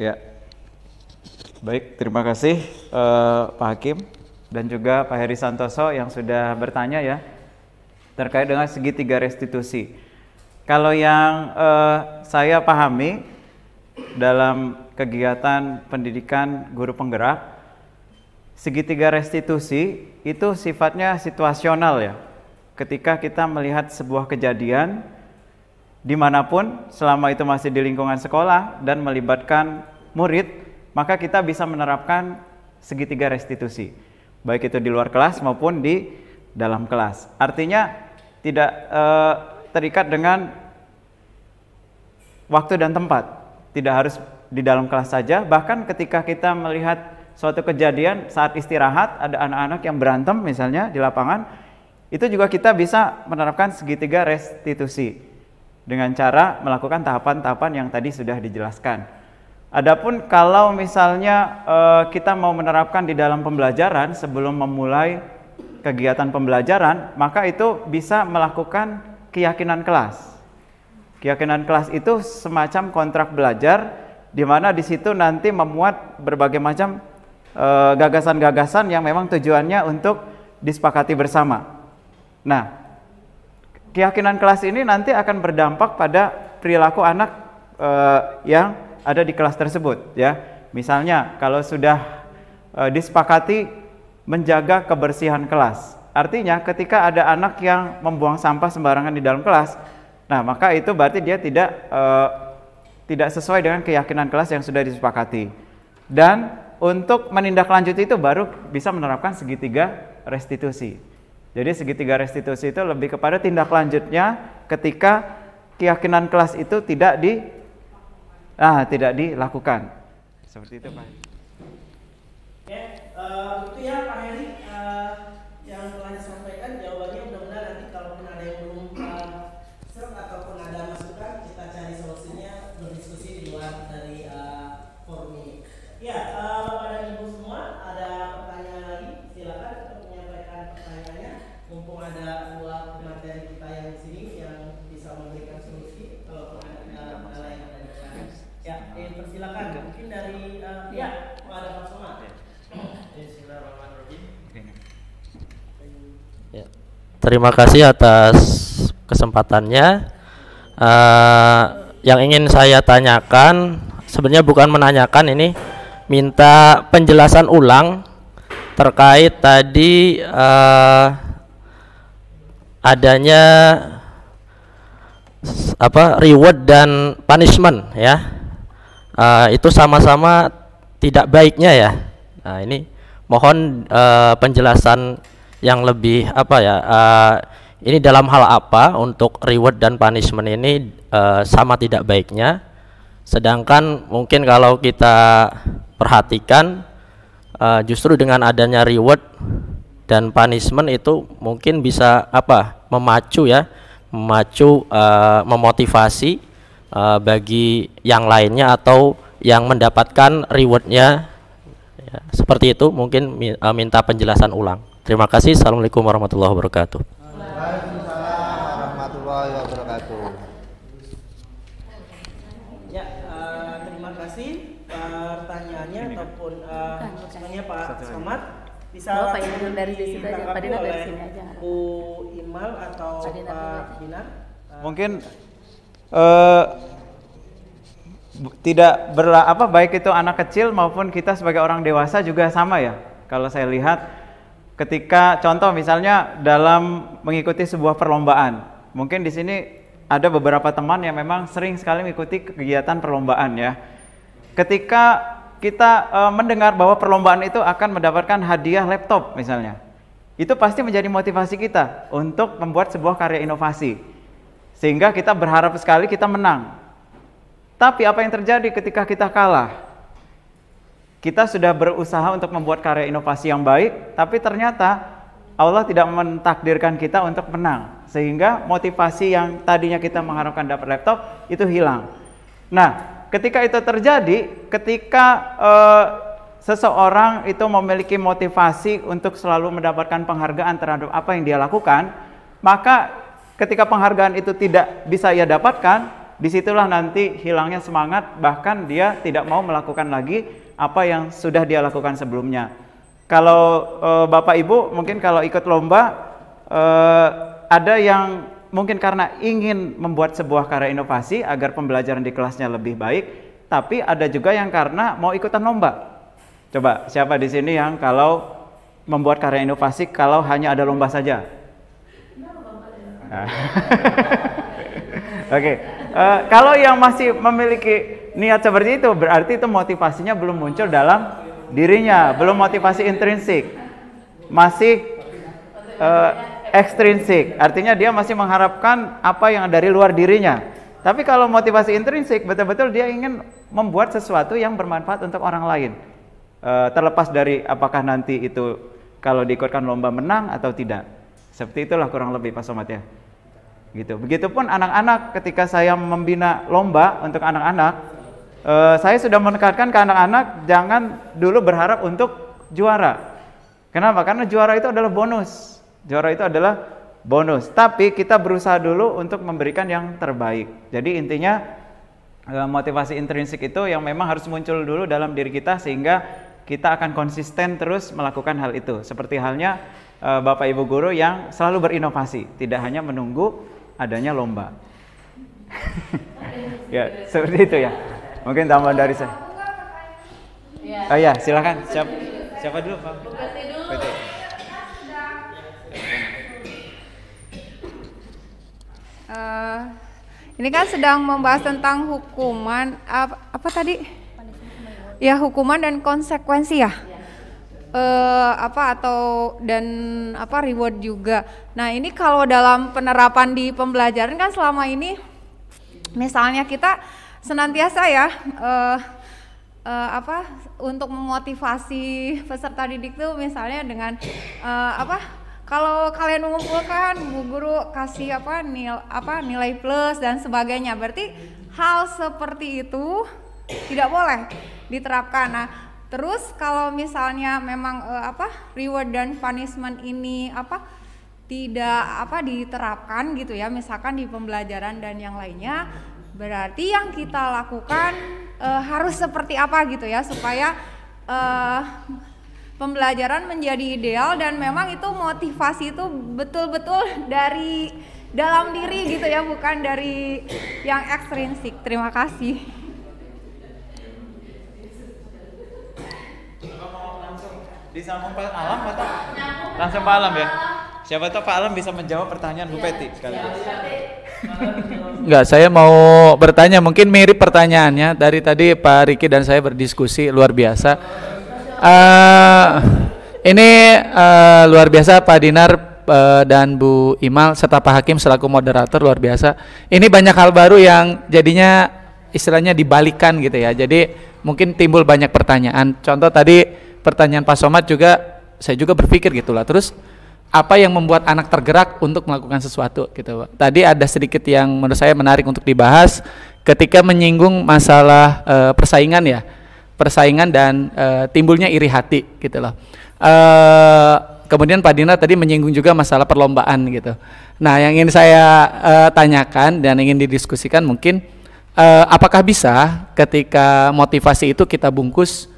Ya, baik, terima kasih Pak Hakim dan juga Pak Heri Santoso yang sudah bertanya ya terkait dengan segitiga restitusi. Kalau yang saya pahami dalam kegiatan pendidikan guru penggerak, segitiga restitusi itu sifatnya situasional ya. Ketika kita melihat sebuah kejadian dimanapun, selama itu masih di lingkungan sekolah dan melibatkan murid, maka kita bisa menerapkan segitiga restitusi, baik itu di luar kelas maupun di dalam kelas. Artinya tidak terikat dengan waktu dan tempat, tidak harus di dalam kelas saja. Bahkan ketika kita melihat suatu kejadian saat istirahat, ada anak-anak yang berantem misalnya di lapangan, itu juga kita bisa menerapkan segitiga restitusi dengan cara melakukan tahapan-tahapan yang tadi sudah dijelaskan. Adapun kalau misalnya kita mau menerapkan di dalam pembelajaran sebelum memulai kegiatan pembelajaran, maka itu bisa melakukan keyakinan kelas. Keyakinan kelas itu semacam kontrak belajar, di mana di situ nanti memuat berbagai macam gagasan-gagasan yang memang tujuannya untuk disepakati bersama. Nah, keyakinan kelas ini nanti akan berdampak pada perilaku anak yang ada di kelas tersebut ya. Misalnya kalau sudah disepakati menjaga kebersihan kelas, artinya ketika ada anak yang membuang sampah sembarangan di dalam kelas, nah maka itu berarti dia tidak sesuai dengan keyakinan kelas yang sudah disepakati. Dan untuk menindaklanjuti itu baru bisa menerapkan segitiga restitusi. Jadi segitiga restitusi itu lebih kepada tindak lanjutnya ketika keyakinan kelas itu tidak dilakukan. Seperti itu Pak. Oke, itu ya Pak Heri yang telah disampaikan jawabannya. Mudah-mudahan nanti kalau ada yang belum serta ataupun ada masukan, kita cari solusinya berdiskusi di luar dari forum ini. Ya, Bapak dan Ibu semua, ada pertanyaan lagi? Silakan untuk menyampaikan pertanyaannya. Mumpung ada dua materi kita yang di sini yang bisa memberikan solusi kalau ada kendala yang ada di sana. Ya, persilakan. Mungkin dari ya, ada Pak Somad. Ya, terima kasih atas kesempatannya. Yang ingin saya tanyakan sebenarnya bukan menanyakan, ini minta penjelasan ulang terkait tadi adanya reward dan punishment ya. Itu sama-sama tidak baiknya ya. Nah, ini mohon penjelasan yang lebih ini dalam hal apa untuk reward dan punishment ini sama tidak baiknya. Sedangkan mungkin kalau kita perhatikan justru dengan adanya reward dan punishment itu mungkin bisa memacu ya, memotivasi bagi yang lainnya atau yang mendapatkan rewardnya ya, seperti itu. Mungkin minta penjelasan ulang. Terima kasih. Assalamualaikum warahmatullahi wabarakatuh. Waalaikumsalam warahmatullahi wabarakatuh. Ya, terima kasih pertanyaannya ataupun semuanya Pak Somad. Bisa Pak Ibu dari situ aja, Pak Dinar dari sini aja. Bu Imal atau Pak Dinar? Mungkin tidak baik itu anak kecil maupun kita sebagai orang dewasa juga sama ya. Kalau saya lihat ketika contoh misalnya dalam mengikuti sebuah perlombaan, mungkin di sini ada beberapa teman yang memang sering sekali mengikuti kegiatan perlombaan ya. Ketika kita mendengar bahwa perlombaan itu akan mendapatkan hadiah laptop misalnya, itu pasti menjadi motivasi kita untuk membuat sebuah karya inovasi, sehingga kita berharap sekali kita menang. Tapi apa yang terjadi ketika kita kalah? Kita sudah berusaha untuk membuat karya inovasi yang baik, tapi ternyata Allah tidak mentakdirkan kita untuk menang, sehingga motivasi yang tadinya kita mengharapkan dapat laptop itu hilang. Nah, ketika itu terjadi, ketika seseorang itu memiliki motivasi untuk selalu mendapatkan penghargaan terhadap apa yang dia lakukan, maka ketika penghargaan itu tidak bisa ia dapatkan, disitulah nanti hilangnya semangat, bahkan dia tidak mau melakukan lagi apa yang sudah dia lakukan sebelumnya. Kalau Bapak Ibu mungkin kalau ikut lomba, ada yang mungkin karena ingin membuat sebuah karya inovasi agar pembelajaran di kelasnya lebih baik, tapi ada juga yang karena mau ikutan lomba. Coba siapa di sini yang kalau membuat karya inovasi kalau hanya ada lomba saja? Oke. Kalau yang masih memiliki niat seperti itu, berarti itu motivasinya belum muncul dalam dirinya, belum motivasi intrinsik, masih ekstrinsik. Artinya dia masih mengharapkan apa yang dari luar dirinya. Tapi kalau motivasi intrinsik, betul-betul dia ingin membuat sesuatu yang bermanfaat untuk orang lain. Terlepas dari apakah nanti itu kalau diikutkan lomba menang atau tidak. Seperti itulah kurang lebih Pak Somad ya. Gitu. Begitupun anak-anak, ketika saya membina lomba untuk anak-anak, saya sudah menekankan ke anak-anak jangan dulu berharap untuk juara. Kenapa? Karena juara itu adalah bonus. Juara itu adalah bonus. Tapi kita berusaha dulu untuk memberikan yang terbaik. Jadi intinya motivasi intrinsik itu yang memang harus muncul dulu dalam diri kita sehingga kita akan konsisten terus melakukan hal itu. Seperti halnya Bapak Ibu guru yang selalu berinovasi, tidak hanya menunggu adanya lomba. Ya, seperti itu ya. Mungkin tambahan dari saya. Oh ya, silakan. Siapa dulu, Pak? Betul. Ini kan sedang membahas tentang hukuman apa tadi? Ya, hukuman dan konsekuensi ya. Reward juga. Nah, ini kalau dalam penerapan di pembelajaran kan selama ini misalnya kita senantiasa ya untuk memotivasi peserta didik tuh misalnya dengan kalau kalian mengumpulkan Bu Guru kasih nilai plus dan sebagainya. Berarti hal seperti itu tidak boleh diterapkan. Nah, terus kalau misalnya memang reward dan punishment ini tidak diterapkan gitu ya, misalkan di pembelajaran dan yang lainnya, berarti yang kita lakukan harus seperti apa gitu ya supaya pembelajaran menjadi ideal dan memang itu motivasi itu betul-betul dari dalam diri gitu ya, bukan dari yang ekstrinsik. Terima kasih. Disambung Pak Alam atau langsung Pak Alam ya? Siapa tahu Pak Alam bisa menjawab pertanyaan Bu Peti sekaligus. Enggak, saya mau bertanya, mungkin mirip pertanyaannya dari tadi Pak Riki dan saya berdiskusi luar biasa. Ini luar biasa Pak Dinar dan Bu Imal serta Pak Hakim selaku moderator, luar biasa. Ini banyak hal baru yang jadinya istilahnya dibalikan gitu ya. Jadi mungkin timbul banyak pertanyaan. Contoh tadi pertanyaan Pak Somad juga, saya juga berpikir gitulah. Terus apa yang membuat anak tergerak untuk melakukan sesuatu gitu Pak. Tadi ada sedikit yang menurut saya menarik untuk dibahas ketika menyinggung masalah persaingan ya. Persaingan dan timbulnya iri hati gitu loh. Kemudian Pak Dinar tadi menyinggung juga masalah perlombaan gitu. Nah, yang ingin saya tanyakan dan ingin didiskusikan mungkin apakah bisa ketika motivasi itu kita bungkus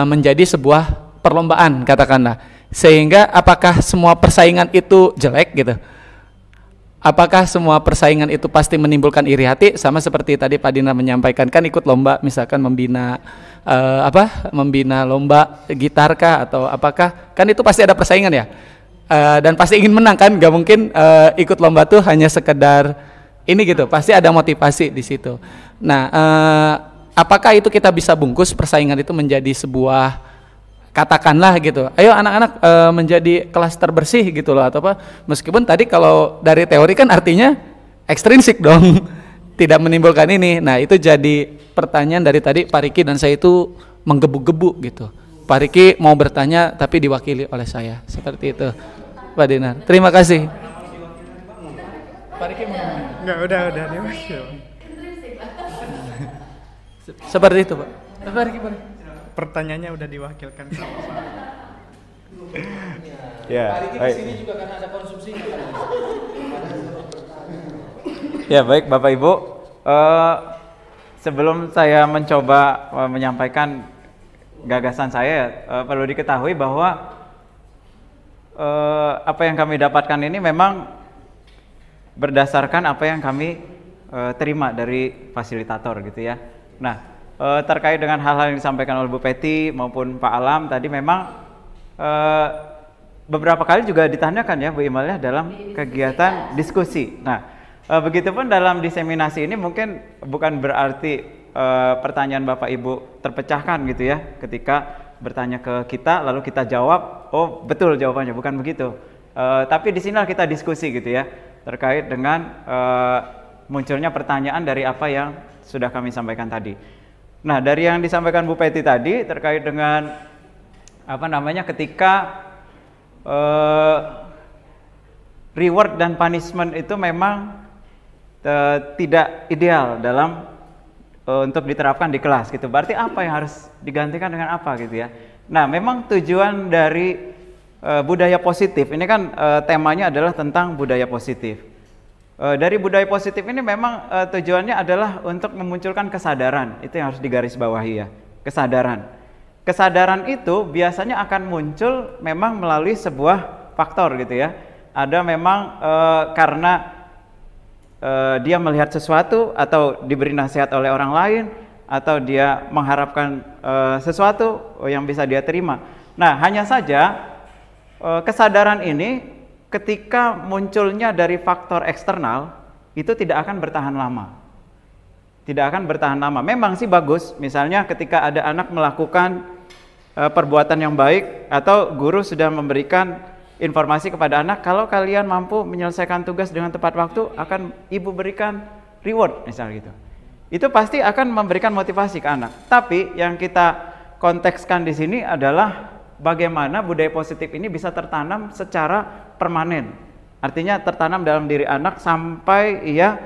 menjadi sebuah perlombaan katakanlah, sehingga apakah semua persaingan itu jelek gitu? Apakah semua persaingan itu pasti menimbulkan iri hati, sama seperti tadi Pak Dinar menyampaikan kan ikut lomba misalkan membina membina lomba gitar kah atau apakah, kan itu pasti ada persaingan ya, dan pasti ingin menang kan, gak mungkin ikut lomba tuh hanya sekedar ini gitu, pasti ada motivasi di situ. Nah, apakah itu kita bisa bungkus persaingan itu menjadi sebuah, katakanlah gitu, ayo anak-anak menjadi kelas terbersih gitu loh, atau apa, meskipun tadi kalau dari teori kan artinya ekstrinsik dong, tidak menimbulkan ini. Nah, itu jadi pertanyaan dari tadi Pak Riki dan saya itu menggebu-gebu gitu. Pak Riki mau bertanya tapi diwakili oleh saya, seperti itu Pak Dinar. Terima kasih. Pak Riki mau ngomong? Enggak, udah diwakil. Seperti itu Pak. Pak Riki, Pak Riki. Pertanyaannya udah diwakilkan. Ya, Pak Riki kesini juga karena ada konsumsinya. Ya, baik Bapak Ibu. Sebelum saya mencoba menyampaikan gagasan saya, perlu diketahui bahwa apa yang kami dapatkan ini memang berdasarkan apa yang kami terima dari fasilitator gitu ya. Nah, terkait dengan hal-hal yang disampaikan oleh Bu Peti maupun Pak Alam tadi, memang beberapa kali juga ditanyakan ya Bu Imal ya dalam kegiatan diskusi. Nah, begitupun dalam diseminasi ini mungkin bukan berarti pertanyaan Bapak Ibu terpecahkan gitu ya ketika bertanya ke kita lalu kita jawab, oh betul jawabannya, bukan begitu. Tapi di sini kita diskusi gitu ya terkait dengan munculnya pertanyaan dari apa yang sudah kami sampaikan tadi. Nah, dari yang disampaikan Bu Peti tadi terkait dengan apa namanya ketika reward dan punishment itu memang tidak ideal dalam untuk diterapkan di kelas gitu. Berarti apa yang harus digantikan dengan apa gitu ya. Nah, memang tujuan dari budaya positif ini kan temanya adalah tentang budaya positif. Dari budaya positif ini memang tujuannya adalah untuk memunculkan kesadaran. Itu yang harus digarisbawahi ya, kesadaran. Kesadaran itu biasanya akan muncul memang melalui sebuah faktor gitu ya. Ada memang karena dia melihat sesuatu atau diberi nasihat oleh orang lain, atau dia mengharapkan sesuatu yang bisa dia terima. Nah, hanya saja kesadaran ini ketika munculnya dari faktor eksternal itu tidak akan bertahan lama. Tidak akan bertahan lama. Memang sih bagus, misalnya ketika ada anak melakukan perbuatan yang baik atau guru sudah memberikan informasi kepada anak, kalau kalian mampu menyelesaikan tugas dengan tepat waktu akan ibu berikan reward misalnya gitu. Itu pasti akan memberikan motivasi ke anak. Tapi yang kita kontekskan di sini adalah bagaimana budaya positif ini bisa tertanam secara permanen. Artinya tertanam dalam diri anak sampai ia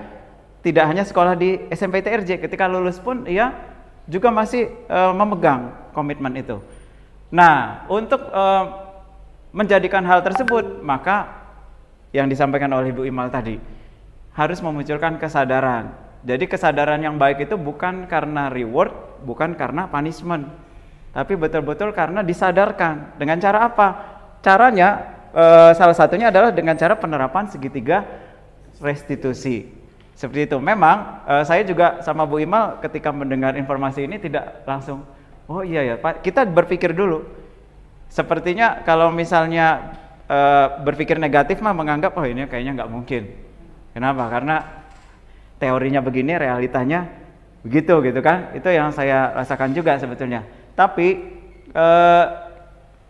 tidak hanya sekolah di SMP TRJ, ketika lulus pun ia juga masih memegang komitmen itu. Nah, untuk menjadikan hal tersebut, maka yang disampaikan oleh Ibu Imal tadi harus memunculkan kesadaran. Jadi kesadaran yang baik itu bukan karena reward, bukan karena punishment, tapi betul-betul karena disadarkan. Dengan cara apa? Caranya salah satunya adalah dengan cara penerapan segitiga restitusi. Seperti itu. Memang saya juga sama Bu Imal ketika mendengar informasi ini tidak langsung, oh iya ya Pak, kita berpikir dulu. Sepertinya kalau misalnya berpikir negatif mah menganggap oh ini kayaknya nggak mungkin. Kenapa? Karena teorinya begini, realitanya begitu gitu kan. Itu yang saya rasakan juga sebetulnya. Tapi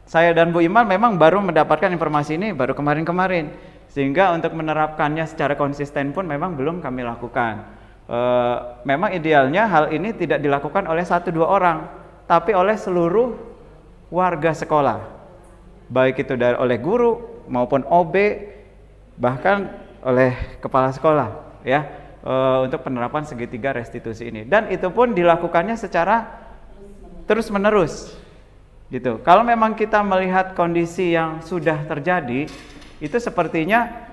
saya dan Bu Imal memang baru mendapatkan informasi ini baru kemarin-kemarin, sehingga untuk menerapkannya secara konsisten pun memang belum kami lakukan. Memang idealnya hal ini tidak dilakukan oleh 1-2 orang, tapi oleh seluruh warga sekolah, baik itu oleh guru maupun OB, bahkan oleh kepala sekolah, ya, untuk penerapan segitiga restitusi ini. Dan itu pun dilakukannya secara terus-menerus, gitu. Kalau memang kita melihat kondisi yang sudah terjadi, itu sepertinya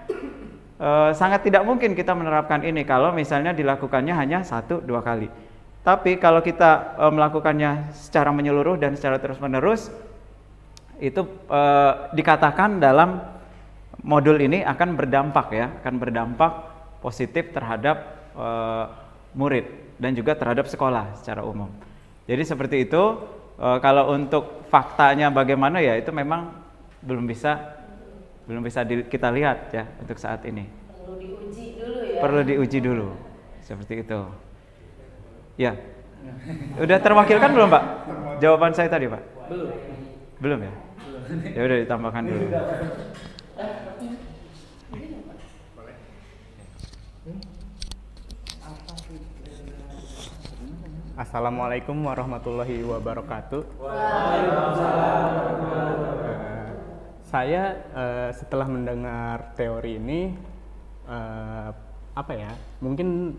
sangat tidak mungkin kita menerapkan ini kalau misalnya dilakukannya hanya 1-2 kali. Tapi kalau kita melakukannya secara menyeluruh dan secara terus-menerus, itu dikatakan dalam modul ini akan berdampak, ya, akan berdampak positif terhadap murid dan juga terhadap sekolah secara umum. Jadi seperti itu. Kalau untuk faktanya bagaimana, ya itu memang belum bisa kita lihat, ya, untuk saat ini. Perlu diuji dulu ya. Perlu diuji dulu, seperti itu. Ya, udah terwakilkan belum Pak? Jawaban saya tadi Pak? Belum ya? Ya udah ditambahkan dulu. Assalamualaikum warahmatullahi wabarakatuh. Saya setelah mendengar teori ini, mungkin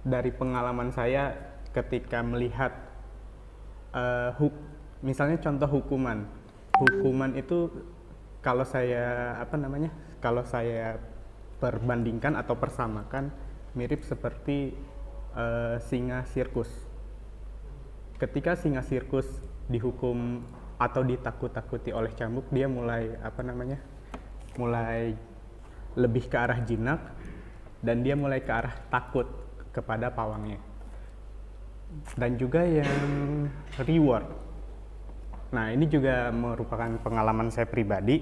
dari pengalaman saya ketika melihat misalnya contoh hukuman itu kalau saya perbandingkan atau persamakan mirip seperti singa sirkus. Ketika singa sirkus dihukum atau ditakut-takuti oleh cambuk, dia mulai lebih ke arah jinak dan dia mulai ke arah takut kepada pawangnya. Dan juga yang reward. Nah, ini juga merupakan pengalaman saya pribadi.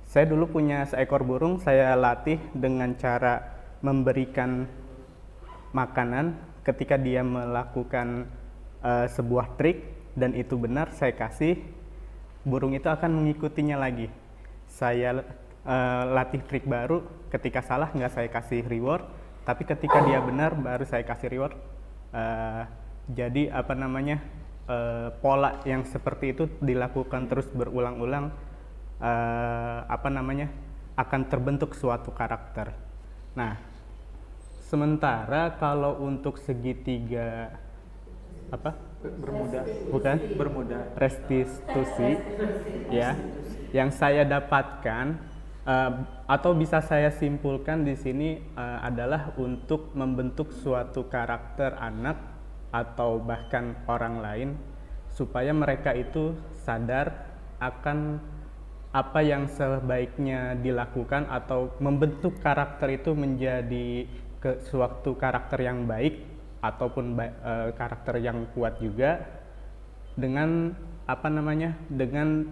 Saya dulu punya seekor burung, saya latih dengan cara memberikan makanan. Ketika dia melakukan sebuah trik dan itu benar, saya kasih, burung itu akan mengikutinya lagi. Saya latih trik baru, ketika salah nggak saya kasih reward, tapi ketika dia benar baru saya kasih reward. Jadi pola yang seperti itu dilakukan terus berulang-ulang, akan terbentuk suatu karakter. Nah, sementara kalau untuk segitiga bermuda restitusi, ya, yang saya dapatkan atau bisa saya simpulkan di sini adalah untuk membentuk suatu karakter anak atau bahkan orang lain supaya mereka itu sadar akan apa yang sebaiknya dilakukan atau membentuk karakter itu menjadi suatu karakter yang baik ataupun karakter yang kuat juga dengan dengan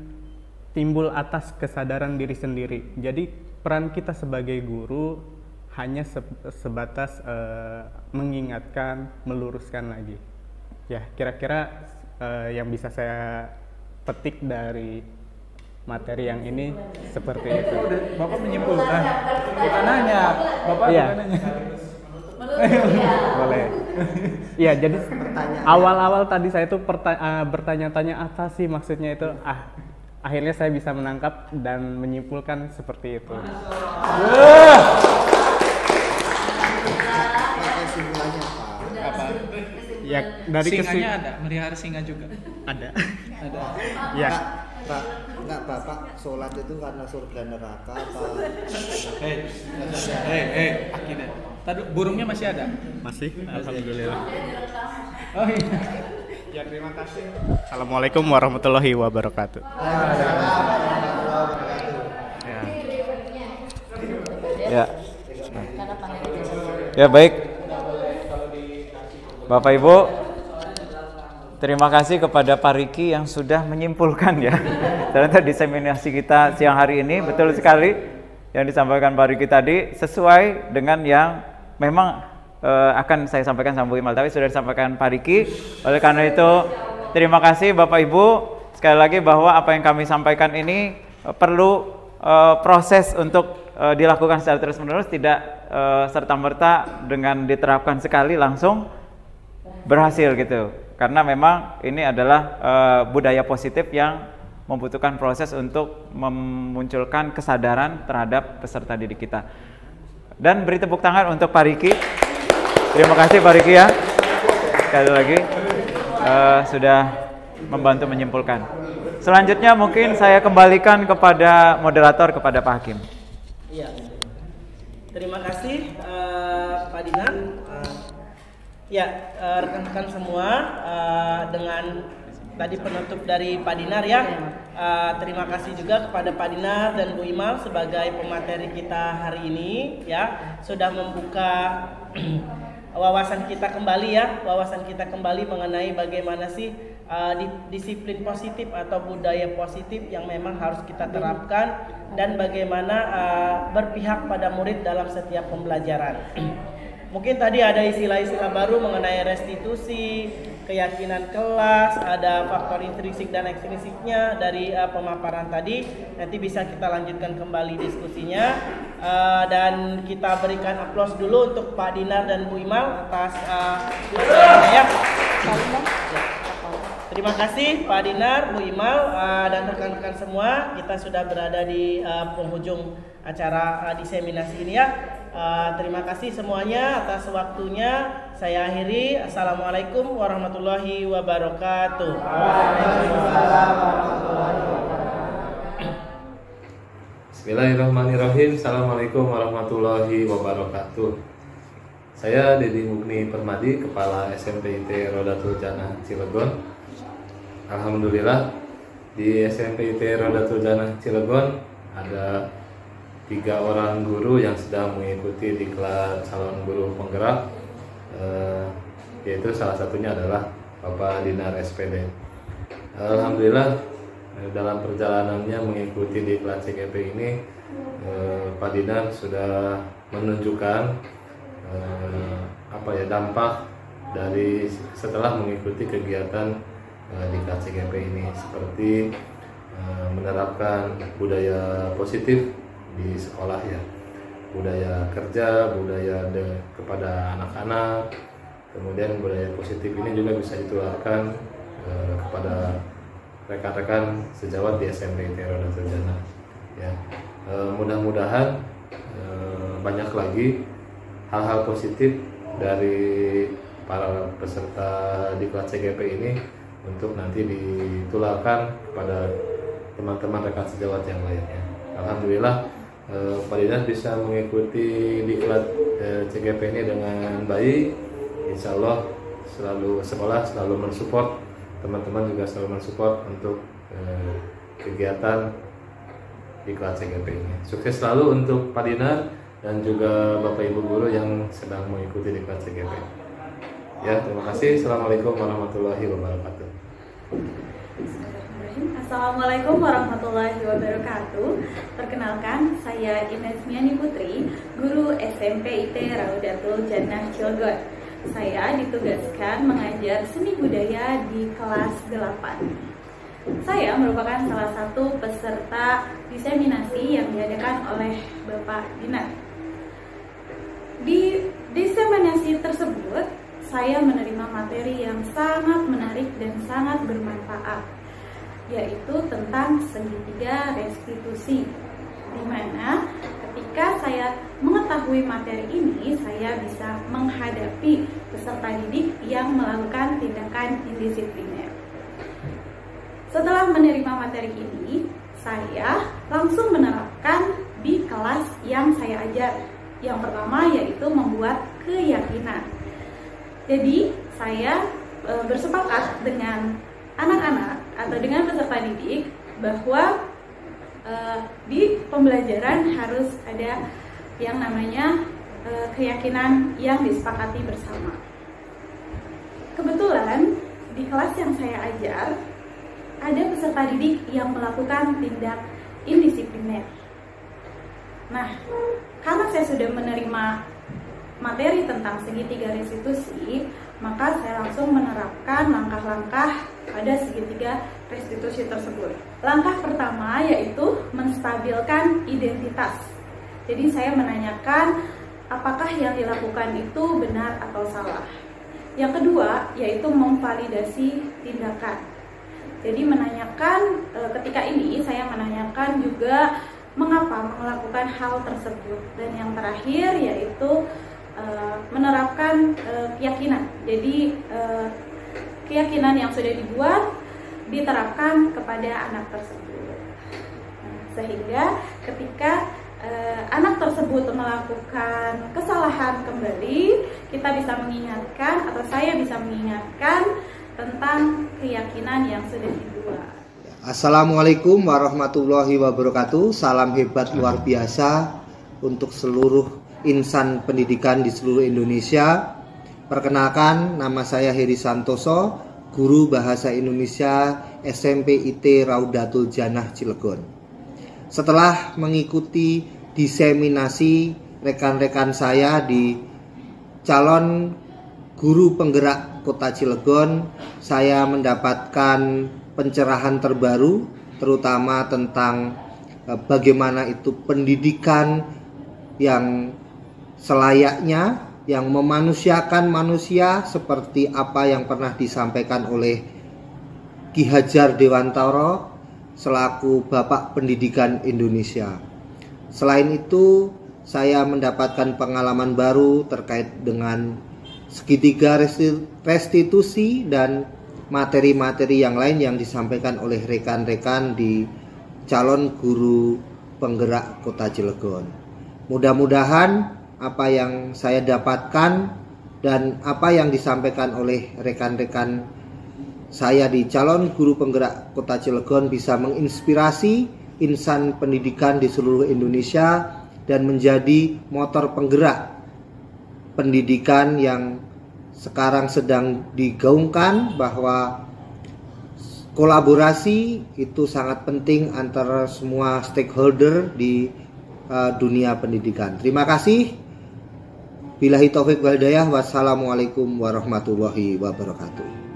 timbul atas kesadaran diri sendiri. Jadi peran kita sebagai guru hanya sebatas mengingatkan, meluruskan lagi. Ya, kira-kira yang bisa saya petik dari materi yang ini seperti itu. Bapak menyimpulkan, bukan nanya, Bapak bukan nanya. Boleh. Iya, jadi awal-awal tadi saya tuh bertanya-tanya apa sih maksudnya itu. Akhirnya saya bisa menangkap dan menyimpulkan seperti itu. Ya, dari singanya ada, melihara singa juga. Ada. Ya. Enggak, Bapak sholat itu karena surga neraka apa? Akidah. Tadi burungnya masih ada? Masih, alhamdulillah. Oh iya. Ya, terima kasih. Assalamualaikum warahmatullahi wabarakatuh. Waalaikumsalam warahmatullahi wabarakatuh. Ya. Ya. Ya baik. Bapak Ibu, terima kasih kepada Pak Riki yang sudah menyimpulkan ya. Ternyata diseminasi kita siang hari ini betul sekali yang disampaikan Pak Riki tadi sesuai dengan yang memang akan saya sampaikan sama Bu Imal, tapi sudah disampaikan Pak Riki. Oleh karena itu, terima kasih Bapak Ibu. Sekali lagi bahwa apa yang kami sampaikan ini perlu proses untuk dilakukan secara terus-menerus, tidak serta-merta dengan diterapkan sekali langsung berhasil gitu. Karena memang ini adalah budaya positif yang membutuhkan proses untuk memunculkan kesadaran terhadap peserta didik kita. Dan beri tepuk tangan untuk Pak Riki. Terima kasih Pak Riki ya. Sekali lagi sudah membantu menyimpulkan. Selanjutnya mungkin saya kembalikan kepada moderator, kepada Pak Hakim. Iya. Terima kasih Pak Dinar. Ya, rekan-rekan semua, dengan tadi penutup dari Pak Dinar ya. Terima kasih juga kepada Pak Dinar dan Bu Imal sebagai pemateri kita hari ini ya, sudah membuka wawasan kita kembali mengenai bagaimana sih disiplin positif atau budaya positif yang memang harus kita terapkan dan bagaimana berpihak pada murid dalam setiap pembelajaran. Mungkin tadi ada istilah-istilah baru mengenai restitusi, keyakinan kelas, ada faktor intrinsik dan ekstrinsiknya dari pemaparan tadi. Nanti bisa kita lanjutkan kembali diskusinya, dan kita berikan aplaus dulu untuk Pak Dinar dan Bu Imal atas ya. Terima kasih Pak Dinar, Bu Imal, dan rekan-rekan semua. Kita sudah berada di penghujung acara diseminasi ini ya. Terima kasih semuanya atas waktunya. Saya akhiri. Assalamualaikum warahmatullahi wabarakatuh. Bismillahirrahmanirrahim. Assalamualaikum warahmatullahi wabarakatuh. Saya Dedi Mugni Permadi, Kepala SMPIT Rodatul Jannah Cilegon. Alhamdulillah di SMPIT Rodatul Jannah Cilegon ada 3 orang guru yang sedang mengikuti diklat calon guru penggerak, yaitu salah satunya adalah Bapak Dinar SPD. Alhamdulillah dalam perjalanannya mengikuti diklat CGP ini, Pak Dinar sudah menunjukkan dampak dari setelah mengikuti kegiatan diklat CGP ini, seperti menerapkan budaya positif di sekolah ya, budaya kerja, budaya kepada anak-anak, kemudian budaya positif ini juga bisa ditularkan kepada rekan-rekan sejawat di SMPIT Rodatul Jannah ya. Mudah-mudahan banyak lagi hal-hal positif dari para peserta diklat CGP ini untuk nanti ditularkan kepada teman-teman rekan sejawat yang lainnya. Alhamdulillah Pak Dinar bisa mengikuti diklat CGP ini dengan baik. Insya Allah sekolah selalu mensupport, teman-teman juga selalu mensupport untuk kegiatan diklat CGP ini. Sukses selalu untuk Pak Dinar dan juga Bapak Ibu guru yang sedang mengikuti diklat CGP. Ya, terima kasih. Assalamualaikum warahmatullahi wabarakatuh. Assalamualaikum warahmatullahi wabarakatuh. Perkenalkan, saya Ines Miani Putri, guru SMPIT Rodatul Jannah Cilegon. Saya ditugaskan mengajar seni budaya di kelas 8. Saya merupakan salah satu peserta diseminasi yang diadakan oleh Bapak Dinar. Di diseminasi tersebut, saya menerima materi yang sangat menarik dan sangat bermanfaat, yaitu tentang segitiga restitusi, di mana ketika saya mengetahui materi ini, saya bisa menghadapi peserta didik yang melakukan tindakan indisipliner. Setelah menerima materi ini, saya langsung menerapkan di kelas yang saya ajar. Yang pertama yaitu membuat keyakinan. Jadi saya bersepakat dengan anak-anak atau dengan peserta didik bahwa di pembelajaran harus ada yang namanya keyakinan yang disepakati bersama. Kebetulan di kelas yang saya ajar ada peserta didik yang melakukan tindak indisipliner. Nah, karena saya sudah menerima materi tentang segitiga restitusi, maka saya langsung menerapkan langkah-langkah pada segitiga restitusi tersebut. Langkah pertama yaitu menstabilkan identitas. Jadi saya menanyakan apakah yang dilakukan itu benar atau salah. Yang kedua yaitu memvalidasi tindakan. Jadi menanyakan, ketika ini saya menanyakan juga mengapa melakukan hal tersebut. Dan yang terakhir yaitu menerapkan keyakinan. Jadi keyakinan yang sudah dibuat diterapkan kepada anak tersebut. Sehingga ketika anak tersebut melakukan kesalahan kembali, kita bisa mengingatkan atau saya bisa mengingatkan tentang keyakinan yang sudah dibuat. Assalamualaikum warahmatullahi wabarakatuh. Salam hebat luar biasa untuk seluruh insan pendidikan di seluruh Indonesia. Perkenalkan, nama saya Heri Santoso, guru Bahasa Indonesia SMP IT Raudatul Janah Cilegon. Setelah mengikuti diseminasi rekan-rekan saya di calon guru penggerak Kota Cilegon, saya mendapatkan pencerahan terbaru terutama tentang bagaimana itu pendidikan yang selayaknya, yang memanusiakan manusia seperti apa yang pernah disampaikan oleh Ki Hajar Dewantara selaku Bapak Pendidikan Indonesia. Selain itu, saya mendapatkan pengalaman baru terkait dengan segitiga restitusi dan materi-materi yang lain yang disampaikan oleh rekan-rekan di calon guru penggerak Kota Cilegon. Mudah-mudahan apa yang saya dapatkan dan apa yang disampaikan oleh rekan-rekan saya di calon guru penggerak Kota Cilegon bisa menginspirasi insan pendidikan di seluruh Indonesia dan menjadi motor penggerak pendidikan yang sekarang sedang digaungkan, bahwa kolaborasi itu sangat penting antara semua stakeholder di dunia pendidikan. Terima kasih. Billahi taufik wal hidayah. Wassalamualaikum warahmatullahi wabarakatuh.